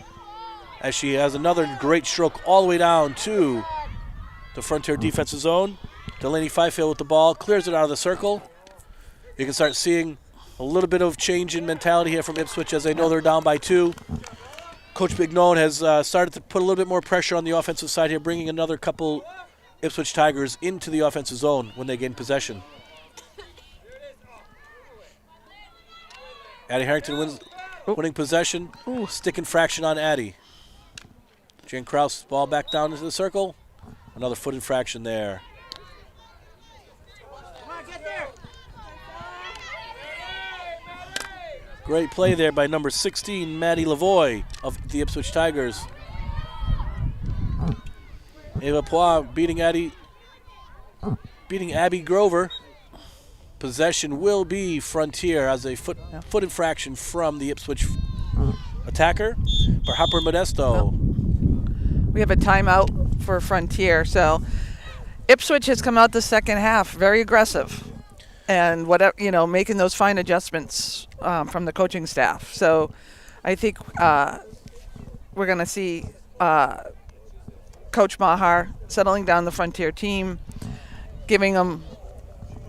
as she has another great stroke all the way down to the Frontier defensive zone. Delaney Fifield with the ball, clears it out of the circle. You can start seeing a little bit of change in mentality here from Ipswich as they know they're down by 2. Coach Bignon has started to put a little bit more pressure on the offensive side here, bringing another couple Ipswich Tigers into the offensive zone when they gain possession. Addie Harrington winning possession. Stick infraction on Addie. Jane Krause, ball back down into the circle. Another foot infraction there. Great play there by number 16, Maddie Lavoie of the Ipswich Tigers. Ava Poix beating Abby Grover. Possession will be Frontier as a foot infraction from the Ipswich attacker. For Harper Modesto. We have a timeout for Frontier. So Ipswich has come out the second half very aggressive, and whatever, making those fine adjustments from the coaching staff. So I think we're going to see Coach Mahar settling down the Frontier team, giving them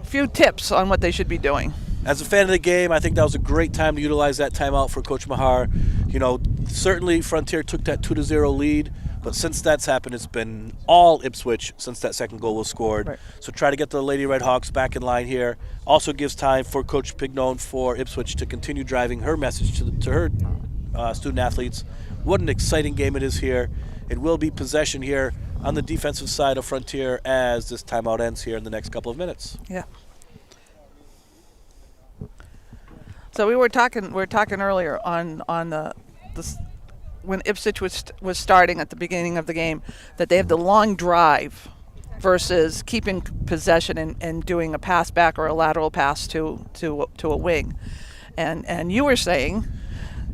a few tips on what they should be doing. As a fan of the game, I think that was a great time to utilize that timeout for Coach Mahar. Certainly Frontier took that 2-0 lead, but since that's happened, it's been all Ipswich since that second goal was scored. Right. So try to get the Lady Redhawks back in line here. Also gives time for Coach Pignon for Ipswich to continue driving her message to her student athletes. What an exciting game it is here. It will be possession here on the defensive side of Frontier as this timeout ends here in the next couple of minutes. Yeah. So we were talking earlier on the when Ipswich was starting at the beginning of the game, that they have the long drive versus keeping possession and doing a pass back or a lateral pass to a wing. And you were saying,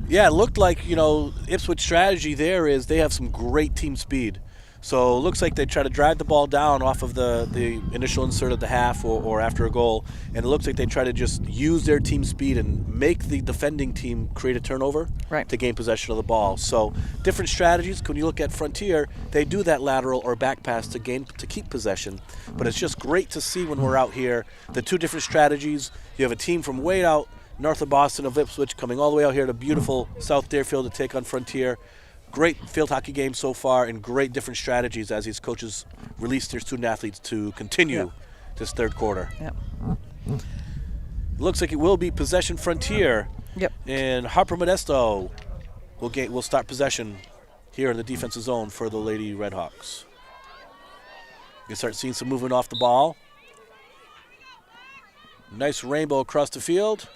yeah, it looked like, Ipswich strategy there is they have some great team speed. So it looks like they try to drive the ball down off of the initial insert of the half or after a goal, and it looks like they try to just use their team speed and make the defending team create a turnover to gain possession of the ball. So different strategies. When you look at Frontier, they do that lateral or back pass to keep possession. But it's just great to see when we're out here the two different strategies. You have a team from way out north of Boston of Ipswich coming all the way out here to beautiful South Deerfield to take on Frontier. Great field hockey game so far and great different strategies as these coaches release their student athletes to continue this third quarter. Yep. It looks like it will be possession Frontier. Yep. And Harper Modesto will start possession here in the defensive zone for the Lady Redhawks. You start seeing some movement off the ball. Nice rainbow across the field.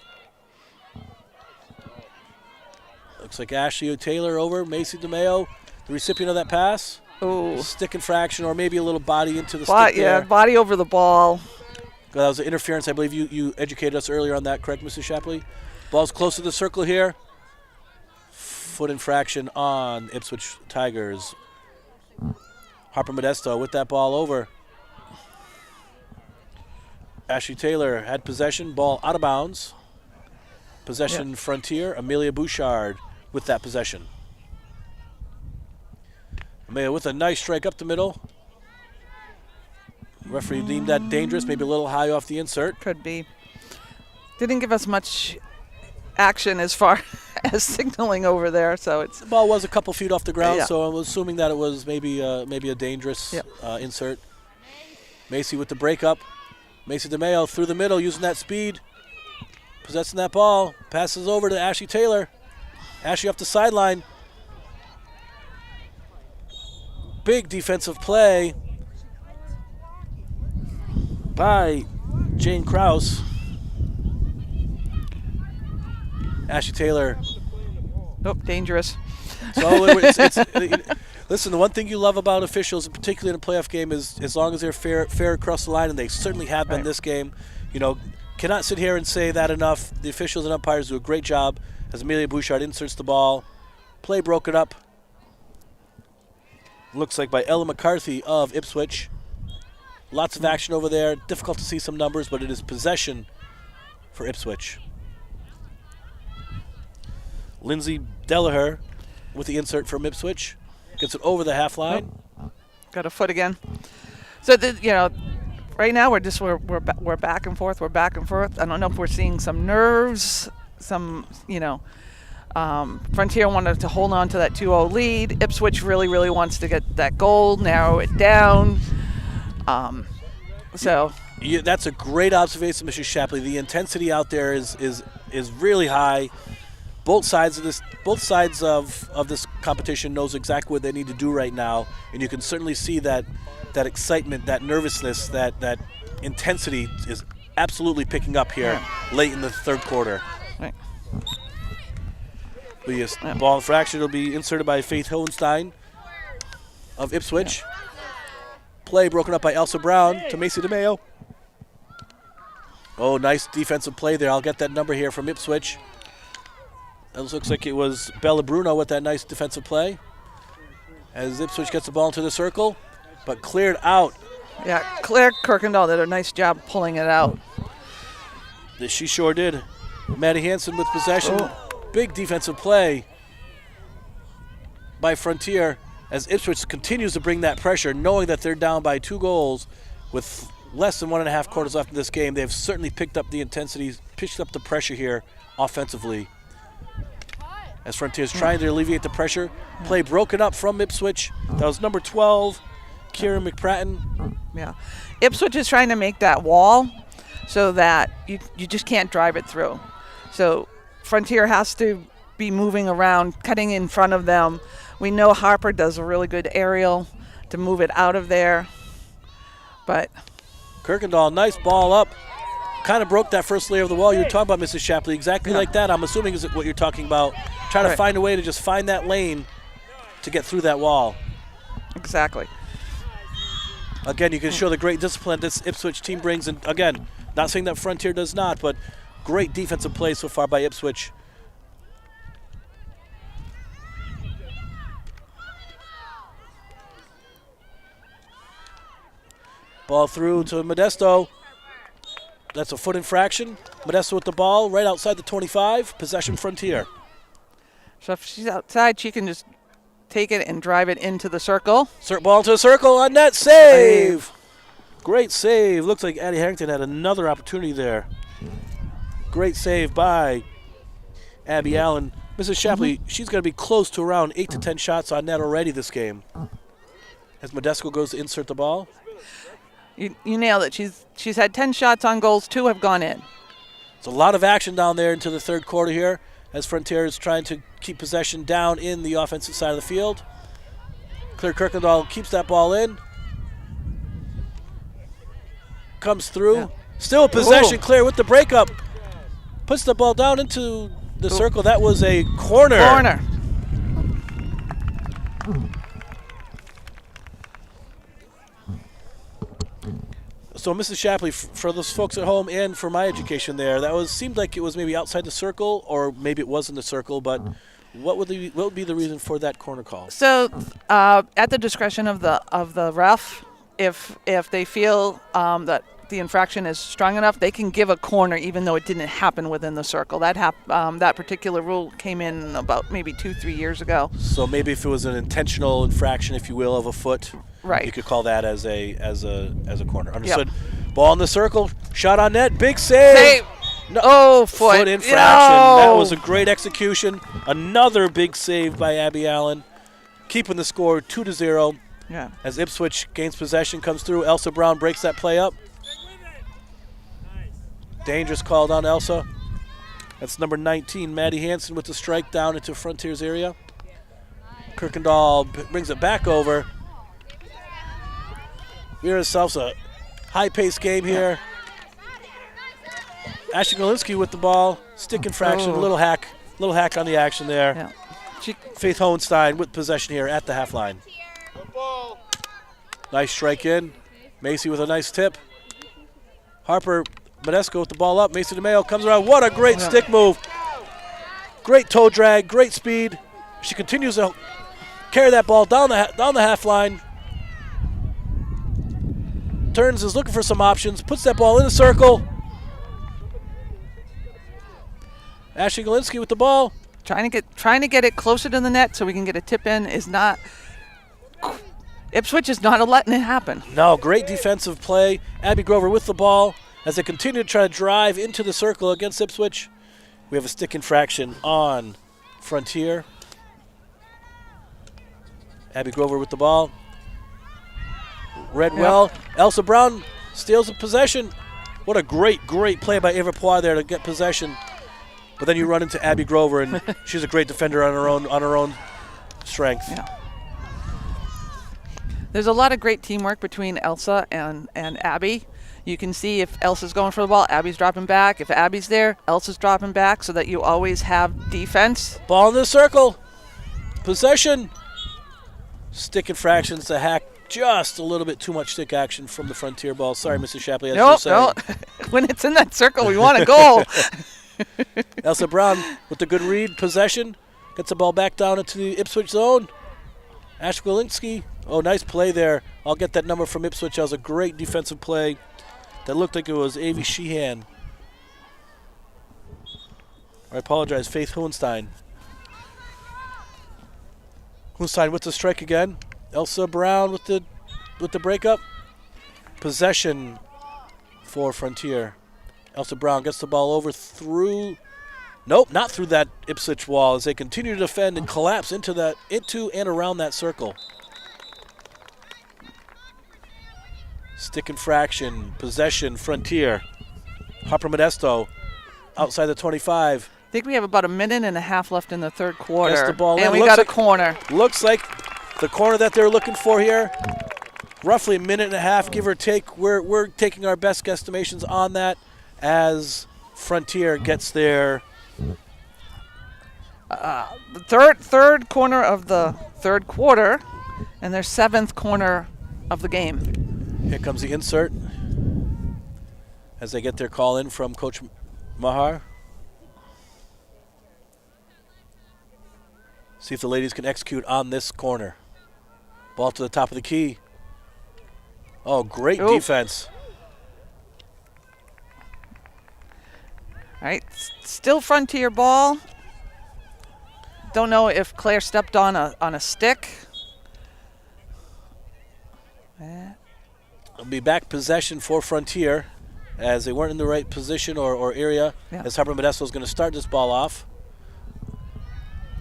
Looks like Ashley Taylor over Macy DeMeo, the recipient of that pass. Oh, Stick infraction or maybe a little body into the stick there. Yeah, body over the ball. That was an interference. I believe you educated us earlier on that, correct, Mrs. Shapley? Ball's close to the circle here. Foot infraction on Ipswich Tigers. Harper Modesto with that ball over. Ashley Taylor had possession, ball out of bounds. Possession Frontier, Amelia Bouchard with that possession. Amelia with a nice strike up the middle. Referee deemed that dangerous, maybe a little high off the insert. Could be. Didn't give us much action as far as signaling over there, so it's. The ball was a couple feet off the ground, so I was assuming that it was maybe a dangerous insert. Macy with the breakup. Macy DeMeo through the middle using that speed. Possessing that ball. Passes over to Ashley Taylor. Ashley off the sideline. Big defensive play by Jane Krause. Ashley Taylor. Oh, dangerous. So listen, the one thing you love about officials, particularly in a playoff game, is as long as they're fair across the line, and they certainly have been this game. You know, cannot sit here and say that enough. The officials and umpires do a great job as Amelia Bouchard inserts the ball. Play broken up. Looks like by Ella McCarthy of Ipswich. Lots of action over there. Difficult to see some numbers, but it is possession for Ipswich. Lindsay Delaher with the insert from Ipswich. Gets it over the half line. Oh. Got a foot again. So, right now we're back and forth. We're back and forth. I don't know if we're seeing some nerves, Frontier wanted to hold on to that 2-0 lead. Ipswich really, really wants to get that goal, narrow it down. That's a great observation, Mrs. Shapley. The intensity out there is really high. Both sides of this competition knows exactly what they need to do right now, and you can certainly see that excitement, that nervousness, that intensity is absolutely picking up here late in the third quarter. Right. The ball infraction will be inserted by Faith Hohenstein of Ipswich. Play broken up by Elsa Brown to Macy DeMeo. Oh, nice defensive play there. I'll get that number here from Ipswich. It looks like it was Bella Bruno with that nice defensive play. As Ipswich gets the ball into the circle, but cleared out. Yeah, Claire Kirkendall did a nice job pulling it out. She sure did. Maddie Hansen with possession. Big defensive play by Frontier as Ipswich continues to bring that pressure, knowing that they're down by 2 goals with less than 1.5 quarters left in this game. They've certainly picked up the intensity, picked up the pressure here offensively. As Frontier's trying to alleviate the pressure. Play broken up from Ipswich. That was number 12, Kieran McPratton. Yeah. Ipswich is trying to make that wall so that you just can't drive it through. So Frontier has to be moving around, cutting in front of them. We know Harper does a really good aerial to move it out of there. But Kirkendall, nice ball up. Kind of broke that first layer of the wall you were talking about, Mrs. Shapley. Exactly like that, I'm assuming, is what you're talking about. Trying to find a way to just find that lane to get through that wall. Exactly. Again, you can show the great discipline this Ipswich team brings. And again, not saying that Frontier does not, but great defensive play so far by Ipswich. Ball through to Modesto. That's a foot infraction. Modesto with the ball right outside the 25. Possession Frontier. So if she's outside, she can just take it and drive it into the circle. Ball to the circle on net. Save. Great save. Looks like Addie Harrington had another opportunity there. Great save by Abby Allen. Mrs. Shapley, she's going to be close to around 8 to 10 shots on net already this game. As Modesto goes to insert the ball. You nailed it. She's had 10 shots on goals. 2 have gone in. It's a lot of action down there into the third quarter here as Frontier is trying to keep possession down in the offensive side of the field. Claire Kirkendall keeps that ball in. Comes through. Yeah. Still possession. Claire with the breakup. Puts the ball down into the circle. That was a corner. So, Mrs. Shapley, for those folks at home and for my education there, seemed like it was maybe outside the circle, or maybe it was in the circle. But what would be the reason for that corner call? So, at the discretion of the ref, if they feel that the infraction is strong enough, they can give a corner even though it didn't happen within the circle. That particular rule came in about maybe 2-3 years ago. So maybe if it was an intentional infraction, if you will, of a foot. Right. You could call that as a corner. Understood. Yep. Ball in the circle. Shot on net. Big save. No. Foot infraction. No. That was a great execution. Another big save by Abby Allen. Keeping the score 2-0. Yeah. As Ipswich gains possession, comes through. Elsa Brown breaks that play up. Dangerous called on Elsa. That's number 19. Maddie Hansen with the strike down into Frontier's area. Kirkendall brings it back over. We have ourselves a high-paced game here. Ashley Golinski with the ball. Stick infraction, a little hack on the action there. Yeah. Faith Hohenstein with possession here at the half line. Nice strike in. Macy with a nice tip. Harper Modesto with the ball up. Macy DeMayo comes around. What a great stick move. Great toe drag, great speed. She continues to carry that ball down the half line. Turns, is looking for some options, puts that ball in the circle. Ashley Golinski with the ball. Trying to get it closer to the net so we can get a tip in is not. Ipswich is not letting it happen. No, great defensive play. Abby Grover with the ball as they continue to try to drive into the circle against Ipswich. We have a stick infraction on Frontier. Abby Grover with the ball. Redwell. Elsa Brown steals the possession. What a great play by Ava Poir there to get possession. But then you run into Abby Grover, and she's a great defender on her own strength. Yeah. There's a lot of great teamwork between Elsa and Abby. You can see if Elsa's going for the ball, Abby's dropping back. If Abby's there, Elsa's dropping back so that you always have defense. Ball in the circle. Possession. Stick infractions to hack. Just a little bit too much stick action from the Frontier ball. Sorry, Mrs. Shapley. As you were saying. No. When it's in that circle, we want a goal. Elsa Brown with the good read. Possession. Gets the ball back down into the Ipswich zone. Ash Golinski. Oh, nice play there. I'll get that number from Ipswich. That was a great defensive play. That looked like it was Avi Sheehan. I apologize, Faith Hohenstein. Hohenstein with the strike again. Elsa Brown with the breakup. Possession for Frontier. Elsa Brown gets the ball over through. Nope, not through that Ipswich wall as they continue to defend and collapse into and around that circle. Stick infraction, possession, Frontier. Harper Modesto outside the 25. I think we have about a minute and a half left in the third quarter. Gets the ball and in. we got a corner. Looks like the corner that they're looking for here. Roughly a minute and a half, give or take. We're taking our best guesstimations on that as Frontier gets their the third corner of the third quarter and their seventh corner of the game. Here comes the insert as they get their call in from Coach Mahar. See if the ladies can execute on this corner. Ball to the top of the key. Oh, great defense. All right, still Frontier ball. Don't know if Claire stepped on a stick. It'll be back possession for Frontier as they weren't in the right position or area as Harper Modesto is going to start this ball off.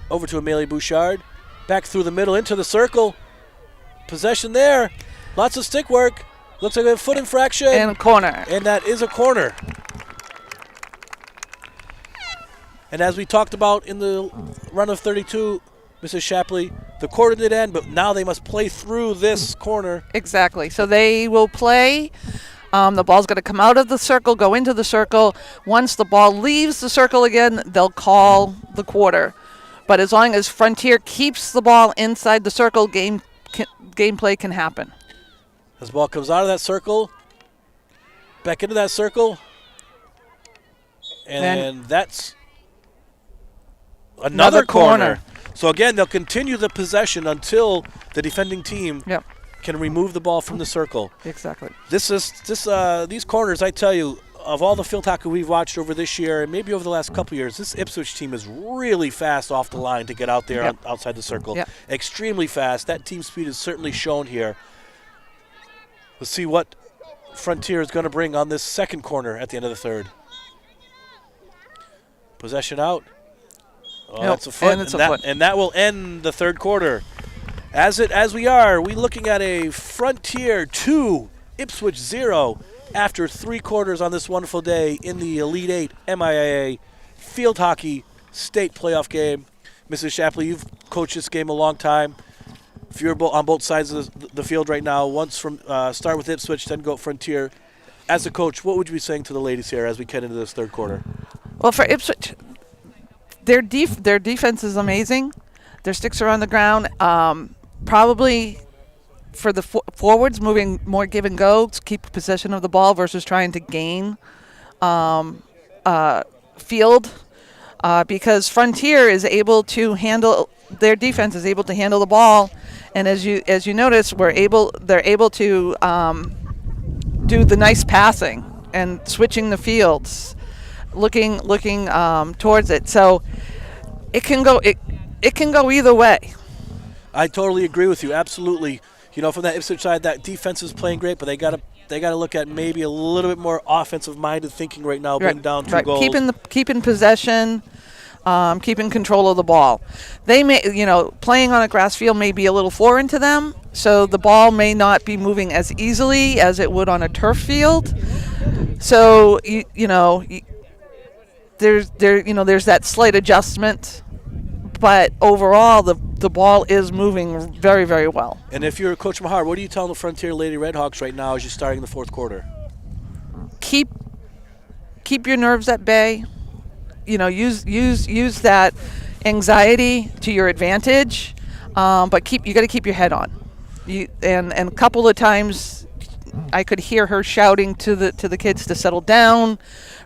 Over to Amelie Bouchard. Back through the middle into the circle. Possession there. Lots of stick work. Looks like a foot infraction. And a corner. And that is a corner. And as we talked about in the run of 32, Mrs. Shapley, the quarter did end, but now they must play through this corner. Exactly. So they will play. The ball's going to come out of the circle, go into the circle. Once the ball leaves the circle again, they'll call the quarter. But as long as Frontier keeps the ball inside the circle, gameplay can happen. As the ball comes out of that circle, back into that circle, and that's another corner. So again, they'll continue the possession until the defending team can remove the ball from the circle. Exactly. These corners, I tell you, of all the field hockey we've watched over this year and maybe over the last couple years, this Ipswich team is really fast off the line to get out there outside the circle. Extremely fast. That team speed is certainly shown here. Let's see what Frontier is going to bring on this second corner at the end of the third. Possession out. Oh, that's a foot. And that will end the third quarter. As we are looking at a Frontier 2, Ipswich 0 after 3 quarters on this wonderful day in the Elite 8 MIAA Field Hockey State Playoff game. Mrs. Shapley, you've coached this game a long time. If you're on both sides of the field right now, once from start with Ipswich, then go Frontier. As a coach, what would you be saying to the ladies here as we get into this third quarter? Well, for Ipswich, their defense is amazing. Their sticks are on the ground. Probably for the forwards, moving more give and go, to keep possession of the ball versus trying to gain field, because Frontier is able to handle, their defense is able to handle the ball, and as you notice, they're able to do the nice passing and switching the fields, looking towards it. So it can go either way. I totally agree with you. Absolutely. From that Ipswich side, that defense is playing great, but they got to look at maybe a little bit more offensive-minded thinking right now, being down 2 goals. Keeping possession, keeping control of the ball. They may, playing on a grass field may be a little foreign to them, so the ball may not be moving as easily as it would on a turf field. So there's that slight adjustment, but overall the ball is moving very, very well. And if you're Coach Mahar, what are you telling the Frontier Lady Redhawks right now as you're starting the fourth quarter? Keep your nerves at bay. Use that anxiety to your advantage, but you got to keep your head on. And a couple of times, I could hear her shouting to the kids to settle down.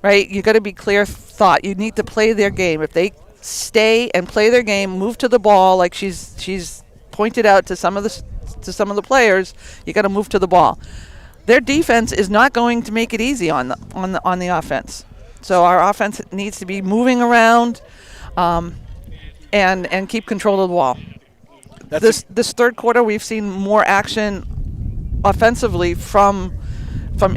Right, you got to be clear thought. You need to play their game. If they stay and play their game, move to the ball, like she's pointed out to some of the players, you got to move to the ball. Their defense is not going to make it easy on the offense. So our offense needs to be moving around, and keep control of the ball. This third quarter, we've seen more action offensively from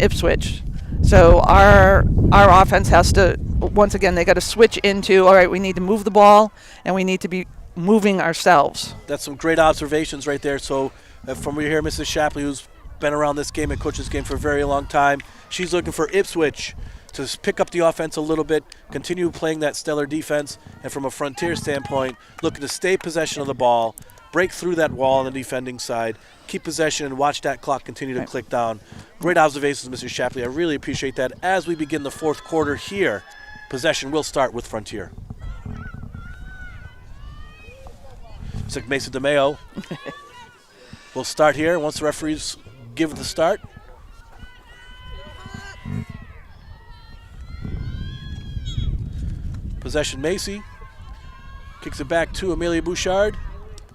Ipswich. So our offense has to, once again, they got to switch into, all right, we need to move the ball and we need to be moving ourselves. That's some great observations right there. So from what you hear, Mrs. Shapley, who's been around this game and coached this game for a very long time, she's looking for Ipswich to pick up the offense a little bit, continue playing that stellar defense, and from a Frontier standpoint, looking to stay possession of the ball, break through that wall on the defending side, keep possession, and watch that clock continue to click down. Great observations, Mr. Shapley. I really appreciate that. As we begin the fourth quarter here, possession will start with Frontier. Looks like Mason DeMeo will start here once the referees give the start. Possession Macy. Kicks it back to Amelia Bouchard.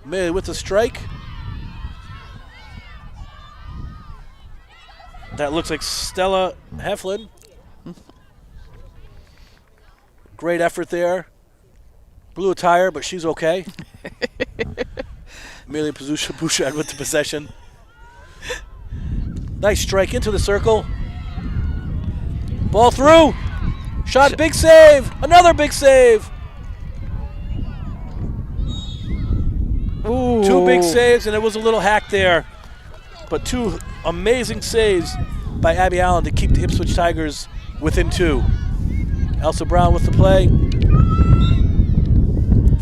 Amelia with the strike. That looks like Stella Heflin. Great effort there. Blew a tire, but she's okay. Amelia Bouchard with the possession. Nice strike into the circle. Ball through. Shot, big save. Another big save. Ooh. 2 big saves, and it was a little hack there. But 2 amazing saves by Abby Allen to keep the Ipswich Tigers within 2. Elsa Brown with the play.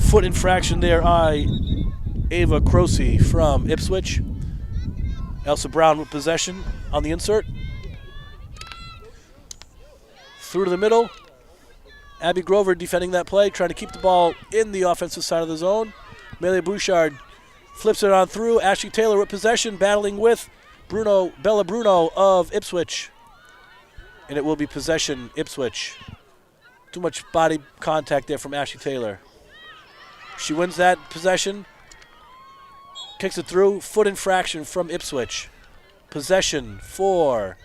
Foot infraction there by Ava Croce from Ipswich. Elsa Brown with possession on the insert. Through to the middle. Abby Grover defending that play, trying to keep the ball in the offensive side of the zone. Amelia Bouchard flips it on through. Ashley Taylor with possession, battling with Bella Bruno of Ipswich. And it will be possession Ipswich. Too much body contact there from Ashley Taylor. She wins that possession. Kicks it through. Foot infraction from Ipswich. Possession for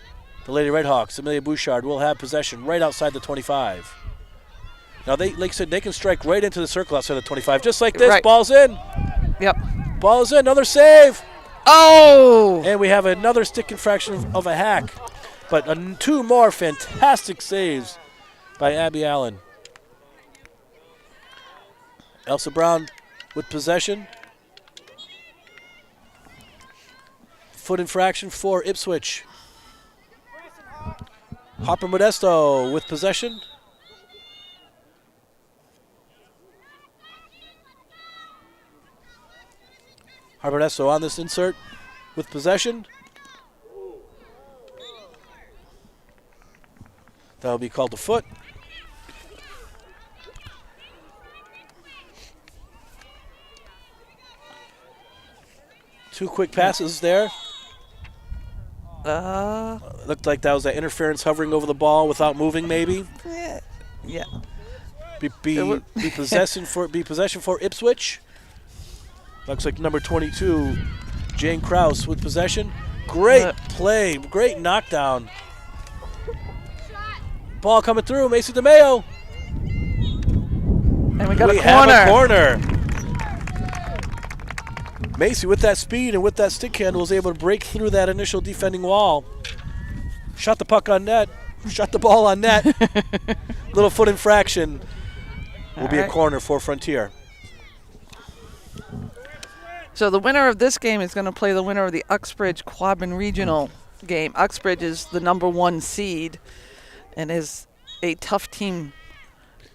the Lady Redhawks. Amelia Bouchard will have possession right outside the 25. Now, like I said, they can strike right into the circle outside the 25. Just like this, right. Ball's in. Yep. Ball is in, another save. Oh! And we have another stick infraction of a hack. But 2 more fantastic saves by Abby Allen. Elsa Brown with possession. Foot infraction for Ipswich. Harper Modesto with possession. Harper Modesto on this insert with possession. That'll be called a foot. Two quick passes there. Looked like that was that interference hovering over the ball without moving, maybe. Yeah. Be possession for Ipswich. Looks like number 22, Jane Krause with possession. Great play, great knockdown. Ball coming through, Macy DeMayo. And we got have a corner. Macy, with that speed and with that stick handle, was able to break through that initial defending wall. Shot the puck on net. Shot the ball on net. Little foot infraction. Will be a corner for Frontier. So the winner of this game is going to play the winner of the Uxbridge Quabbin Regional game. Uxbridge is the #1 seed and is a tough team.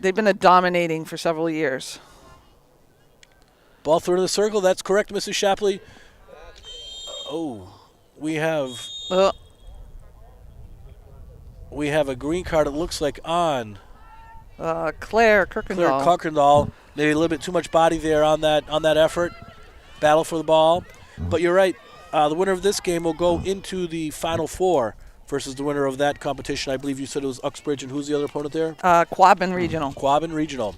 They've been dominating for several years. Ball through to the circle. That's correct, Mrs. Shapley. Oh, we have a green card, it looks like, on Claire Kirkendall. Claire Kirkendall. Maybe a little bit too much body there on that effort. Battle for the ball. But you're right. The winner of this game will go into the Final Four versus the winner of that competition. I believe you said it was Uxbridge, and who's the other opponent there? Quabbin Regional. Quabbin Regional.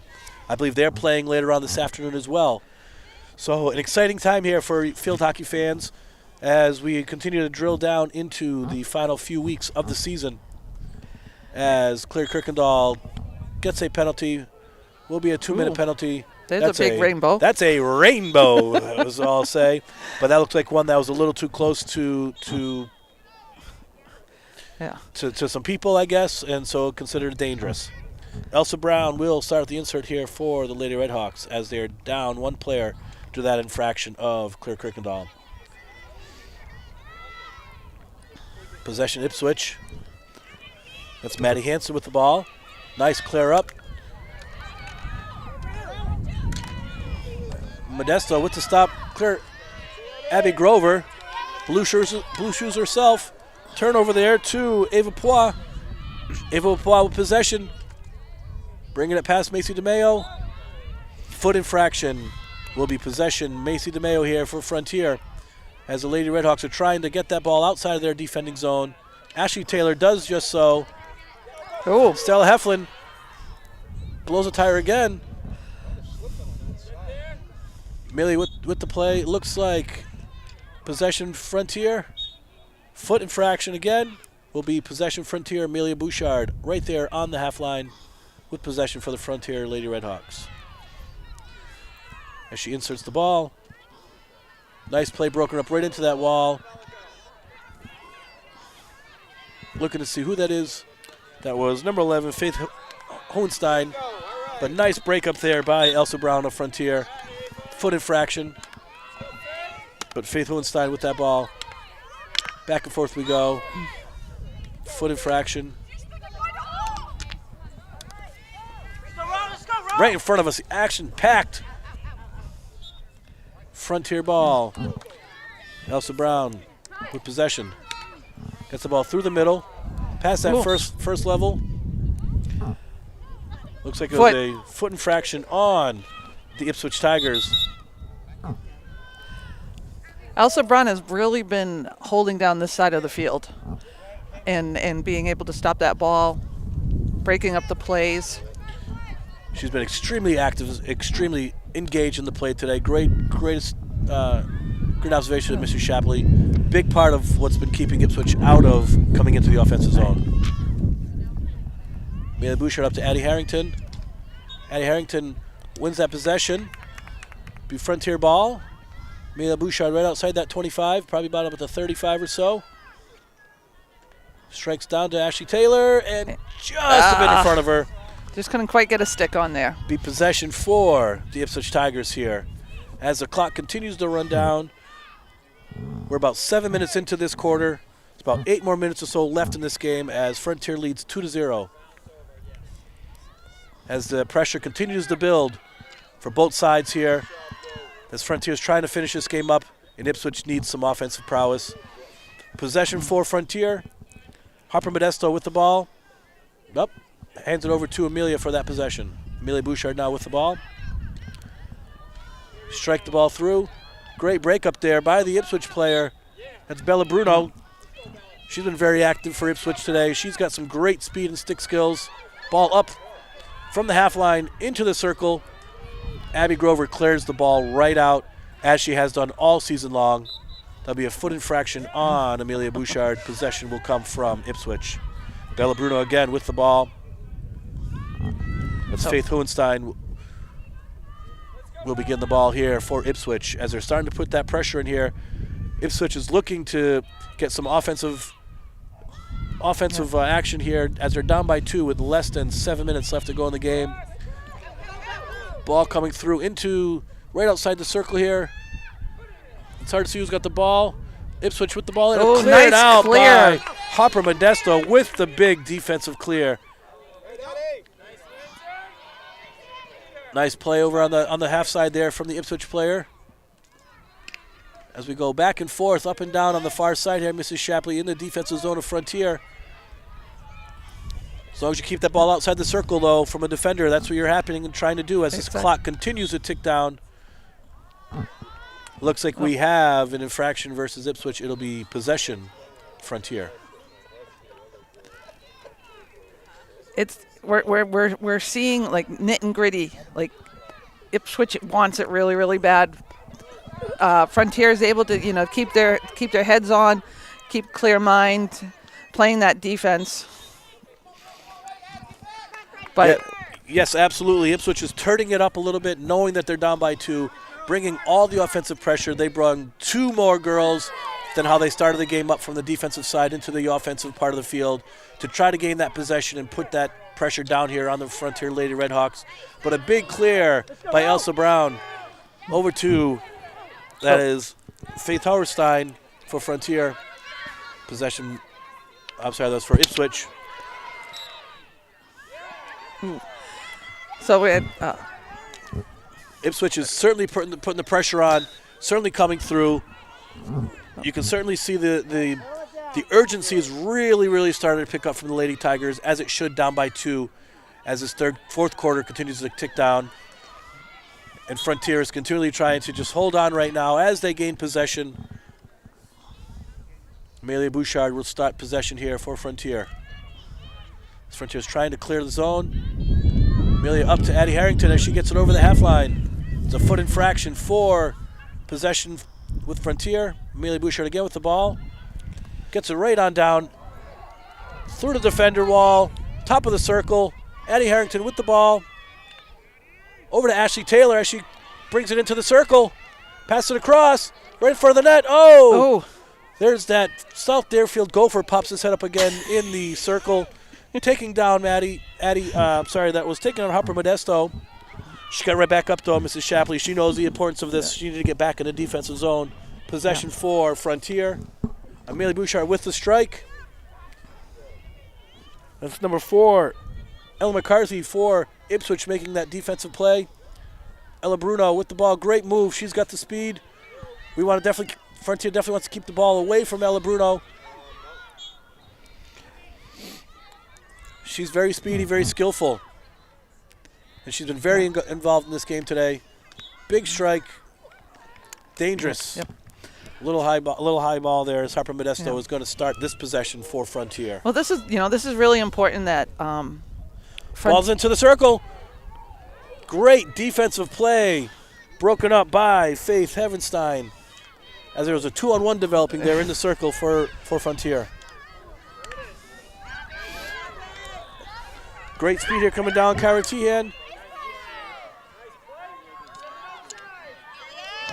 I believe they're playing later on this afternoon as well. So an exciting time here for field hockey fans as we continue to drill down into the final few weeks of the season. As Claire Kirkendall gets a penalty, will be a 2-minute penalty. There's a big rainbow. That's a rainbow, that was all I'll say. But that looks like one that was a little too close to some people, I guess, and so considered dangerous. Elsa Brown will start the insert here for the Lady Redhawks as they're down one player to that infraction of Claire Kirkendall. Possession Ipswich. That's Maddie Hansen with the ball. Nice clear up. Modesto with the stop. Clear. Abby Grover. Blue shoes herself. Turnover there to Ava Poix. Ava Poix with possession. Bringing it past Macy DeMayo. Foot infraction will be possession. Macy DeMayo here for Frontier as the Lady Redhawks are trying to get that ball outside of their defending zone. Ashley Taylor does just so. Oh. Stella Heflin blows a tire again. Millie with the play. Looks like possession Frontier. Foot infraction again will be possession Frontier. Amelia Bouchard right there on the half line with possession for the Frontier Lady Redhawks. As she inserts the ball. Nice play, broken up right into that wall. Looking to see who that is. That was number 11, Faith Hohenstein. But nice break up there by Elsa Brown of Frontier. Foot infraction. But Faith Hohenstein with that ball. Back and forth we go. Foot infraction. Right in front of us, action-packed. Frontier ball. Elsa Brown with possession. Gets the ball through the middle. Past that first level. Looks like it was a foot infraction on the Ipswich Tigers. Elsa Brown has really been holding down this side of the field and being able to stop that ball, breaking up the plays. She's been extremely active, extremely engaged in the play today. Great observation of Mr. Shapley. Big part of what's been keeping Ipswich out of coming into the offensive zone. Amelia Bouchard up to Addie Harrington. Addie Harrington wins that possession. Be Frontier ball. Amelia Bouchard right outside that 25, probably about up at the 35 or so. Strikes down to Ashley Taylor and just a bit in front of her. Just couldn't quite get a stick on there. Be possession for the Ipswich Tigers here. As the clock continues to run down, we're about 7 minutes into this quarter. It's about 8 more minutes or so left in this game as Frontier leads 2-0. As the pressure continues to build for both sides here, as Frontier's trying to finish this game up, and Ipswich needs some offensive prowess. Possession for Frontier. Harper Modesto with the ball. Nope. Hands it over to Amelia for that possession. Amelia Bouchard now with the ball. Strike the ball through. Great break up there by the Ipswich player. That's Bella Bruno. She's been very active for Ipswich today. She's got some great speed and stick skills. Ball up from the half line into the circle. Abby Grover clears the ball right out, as she has done all season long. There'll be a foot infraction on Amelia Bouchard. Possession will come from Ipswich. Bella Bruno again with the ball. That's Faith Hohenstein will begin the ball here for Ipswich as they're starting to put that pressure in here. Ipswich is looking to get some offensive action here as they're down by 2 with less than 7 minutes left to go in the game. Ball coming through into right outside the circle here. It's hard to see who's got the ball. Ipswich with the ball in. Cleared out by Hopper Modesto with the big defensive clear. Nice play over on the half side there from the Ipswich player. As we go back and forth, up and down on the far side here, Mrs. Shapley in the defensive zone of Frontier. As long as you keep that ball outside the circle, though, from a defender, that's what you're happening and trying to do as this clock continues to tick down. Looks like we have an infraction versus Ipswich. It'll be possession, Frontier. We're seeing like knit and gritty. Like Ipswich wants it really, really bad. Frontier is able to keep their heads on, keep clear mind, playing that defense. But yes, absolutely. Ipswich is turning it up a little bit, knowing that they're down by 2, bringing all the offensive pressure. They brought 2 more girls than how they started the game up from the defensive side into the offensive part of the field to try to gain that possession and put that pressure down here on the Frontier Lady Redhawks. But a big clear by Elsa Brown over to, that is Faith Hauerstein for Frontier. Possession, I'm sorry, that's for Ipswich. So we had, Ipswich is certainly putting the pressure on, certainly coming through. You can certainly see the urgency is really, really starting to pick up from the Lady Tigers, as it should, down by 2, as this fourth quarter continues to tick down. And Frontier is continually trying to just hold on right now as they gain possession. Amelia Bouchard will start possession here for Frontier. Frontier is trying to clear the zone. Amelia up to Addie Harrington as she gets it over the half line. It's a foot infraction for possession with Frontier. Amelia Bouchard again with the ball. Gets it right on down through the defender wall, top of the circle. Addie Harrington with the ball. Over to Ashley Taylor as she brings it into the circle. Pass it across, right in front of the net. Oh! There's that South Deerfield Gopher, pops his head up again in the circle. Taking down that was taking on Hopper Modesto. She got right back up though, Mrs. Shapley. She knows the importance of this. She needed to get back in the defensive zone. Possession for Frontier. Amelia Bouchard with the strike. That's number 4. Ella McCarthy for Ipswich making that defensive play. Ella Bruno with the ball. Great move. She's got the speed. Frontier definitely wants to keep the ball away from Ella Bruno. She's very speedy, very skillful. And she's been very involved in this game today. Big strike. Dangerous. Yep. Little high ball there as Harper Modesto is going to start this possession for Frontier. Well, this is really important that Ball's into the circle. Great defensive play. Broken up by Faith Heavenstein as there was a 2-on-1 developing there in the circle for Frontier. Great speed here coming down, Kyra Tehan.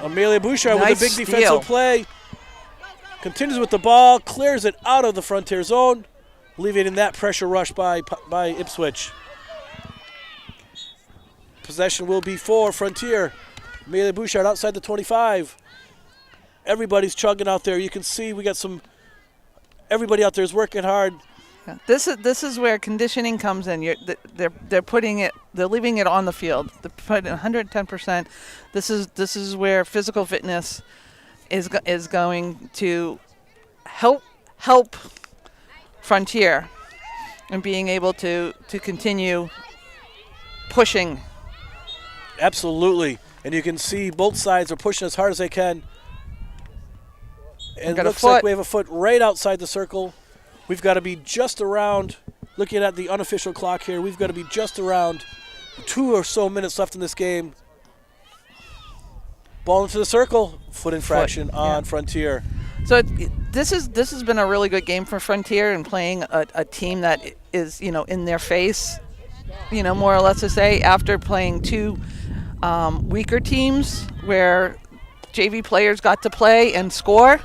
Amelia Bouchard with a big defensive play. Continues with the ball, clears it out of the Frontier zone, alleviating that pressure rush by Ipswich. Possession will be for Frontier. Amelia Bouchard outside the 25. Everybody's chugging out there. You can see we got everybody out there is working hard. Yeah. This is where conditioning comes in. They're leaving it on the field. They're putting 110%. This is where physical fitness is going to help Frontier. and being able to continue pushing. Absolutely. And you can see both sides are pushing as hard as they can. And it looks like we have a foot right outside the circle. We've got to be just around, looking at the unofficial clock here, we've got to be just around 2 or so minutes left in this game. Ball into the circle, foot infraction on Frontier. So this has been a really good game for Frontier, and playing a team that is, in their face, more or less to say, after playing two weaker teams where JV players got to play and score.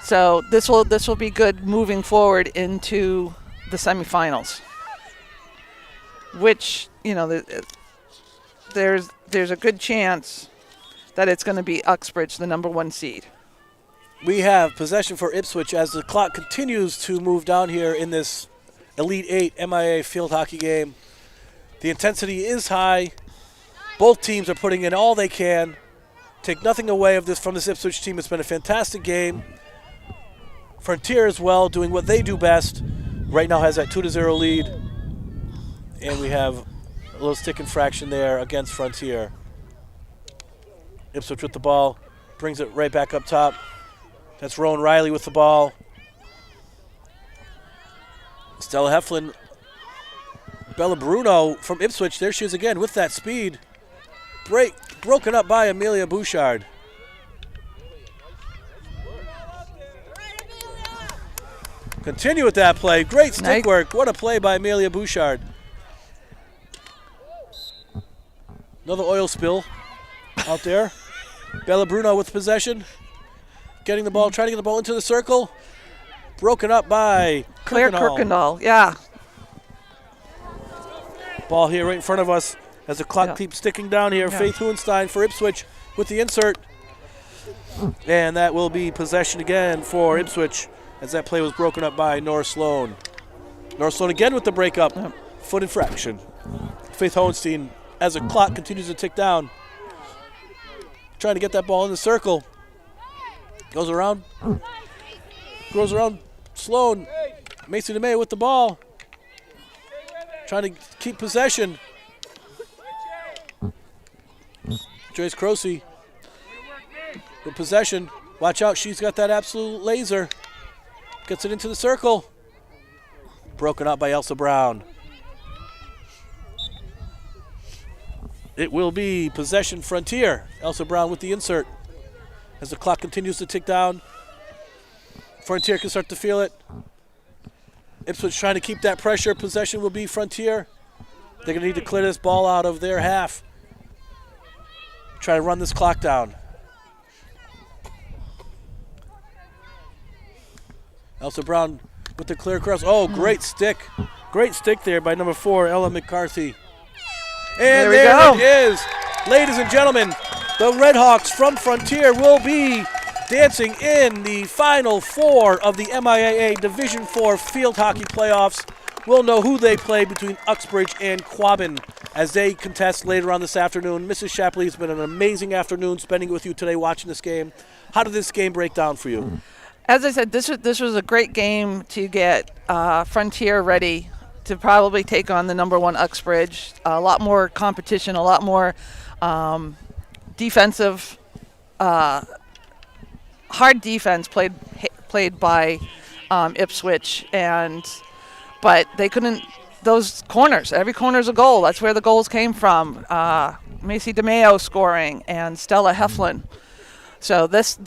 So this will be good moving forward into the semifinals, which there's a good chance that it's going to be Uxbridge, the number 1 seed. We have possession for Ipswich as the clock continues to move down here in this Elite 8 MIA field hockey game. The intensity is high. Both teams are putting in all they can. Take nothing away from this Ipswich team. It's been a fantastic game. Frontier as well, doing what they do best. Right now has that 2-0 lead. And we have a little stick infraction there against Frontier. Ipswich with the ball, brings it right back up top. That's Rowan Riley with the ball. Stella Heflin. Bella Bruno from Ipswich, there she is again with that speed. Broken up by Amelia Bouchard. Continue with that play. Great stick work. What a play by Amelia Bouchard. Another oil spill out there. Bella Bruno with possession. Getting the ball, trying to get the ball into the circle. Broken up by Claire Kirkendall. Yeah. Ball here right in front of us as the clock keeps sticking down here. Yeah. Faith Hohenstein for Ipswich with the insert. And that will be possession again for Ipswich as that play was broken up by Nora Sloan. Nora Sloan again with the breakup. Yep. Foot infraction. Faith Hohenstein as the clock continues to tick down. Trying to get that ball in the circle. Goes around Sloan. Macy DeMay with the ball. Trying to keep possession. Joyce Croce with possession. Watch out, she's got that absolute laser. Gets it into the circle. Broken up by Elsa Brown. It will be possession Frontier. Elsa Brown with the insert. As the clock continues to tick down, Frontier can start to feel it. Ipswich trying to keep that pressure. Possession will be Frontier. They're going to need to clear this ball out of their half. Try to run this clock down. Elsa Brown with the clear cross. Oh, great stick. Great stick there by number 4, Ella McCarthy. And there it is. Ladies and gentlemen, the Redhawks from Frontier will be dancing in the Final Four of the MIAA Division IV Field Hockey Playoffs. We'll know who they play between Uxbridge and Quabbin as they contest later on this afternoon. Mrs. Shapley, it's been an amazing afternoon spending it with you today watching this game. How did this game break down for you? As I said, this was a great game to get Frontier ready to probably take on the number 1 Uxbridge. A lot more competition, a lot more defensive, hard defense played by Ipswich, but they couldn't. Those corners, every corner is a goal. That's where the goals came from. Macy DeMeo scoring and Stella Heflin. So this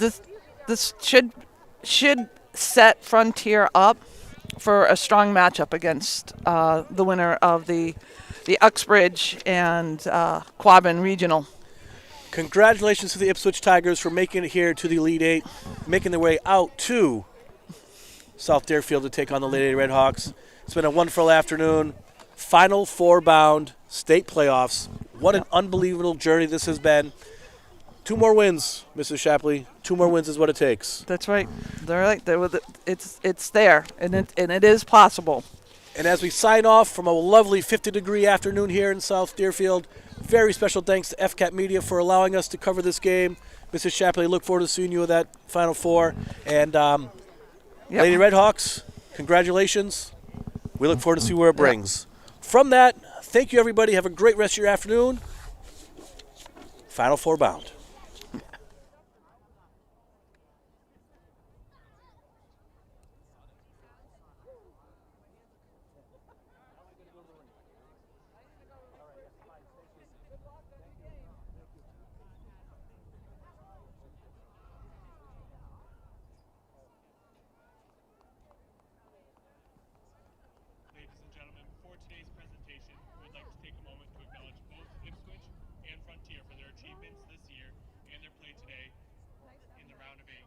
should set Frontier up for a strong matchup against the winner of the Uxbridge and Quabbin Regional. Congratulations to the Ipswich Tigers for making it here to the Elite 8, making their way out to South Deerfield to take on the Lady Redhawks. It's been a wonderful afternoon. Final Four bound state playoffs. What an unbelievable journey this has been. 2 more wins, Mrs. Shapley. 2 more wins is what it takes. That's right. They're right. It's there, and it is possible. And as we sign off from a lovely 50-degree afternoon here in South Deerfield, very special thanks to FCAT Media for allowing us to cover this game. Mrs. Shapley, look forward to seeing you at that Final Four. And Lady Redhawks, congratulations. We look forward to see where it brings. From that, thank you, everybody. Have a great rest of your afternoon. Final Four bound. Ladies and gentlemen, before today's presentation, we would like to take a moment to acknowledge both Ipswich and Frontier for their achievements this year and their play today in the round of 8.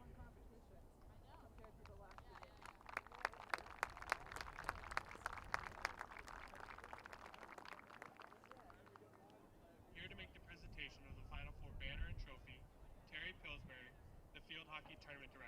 Here to make the presentation of the Final Four banner and trophy, Terry Pillsbury, the field hockey tournament director.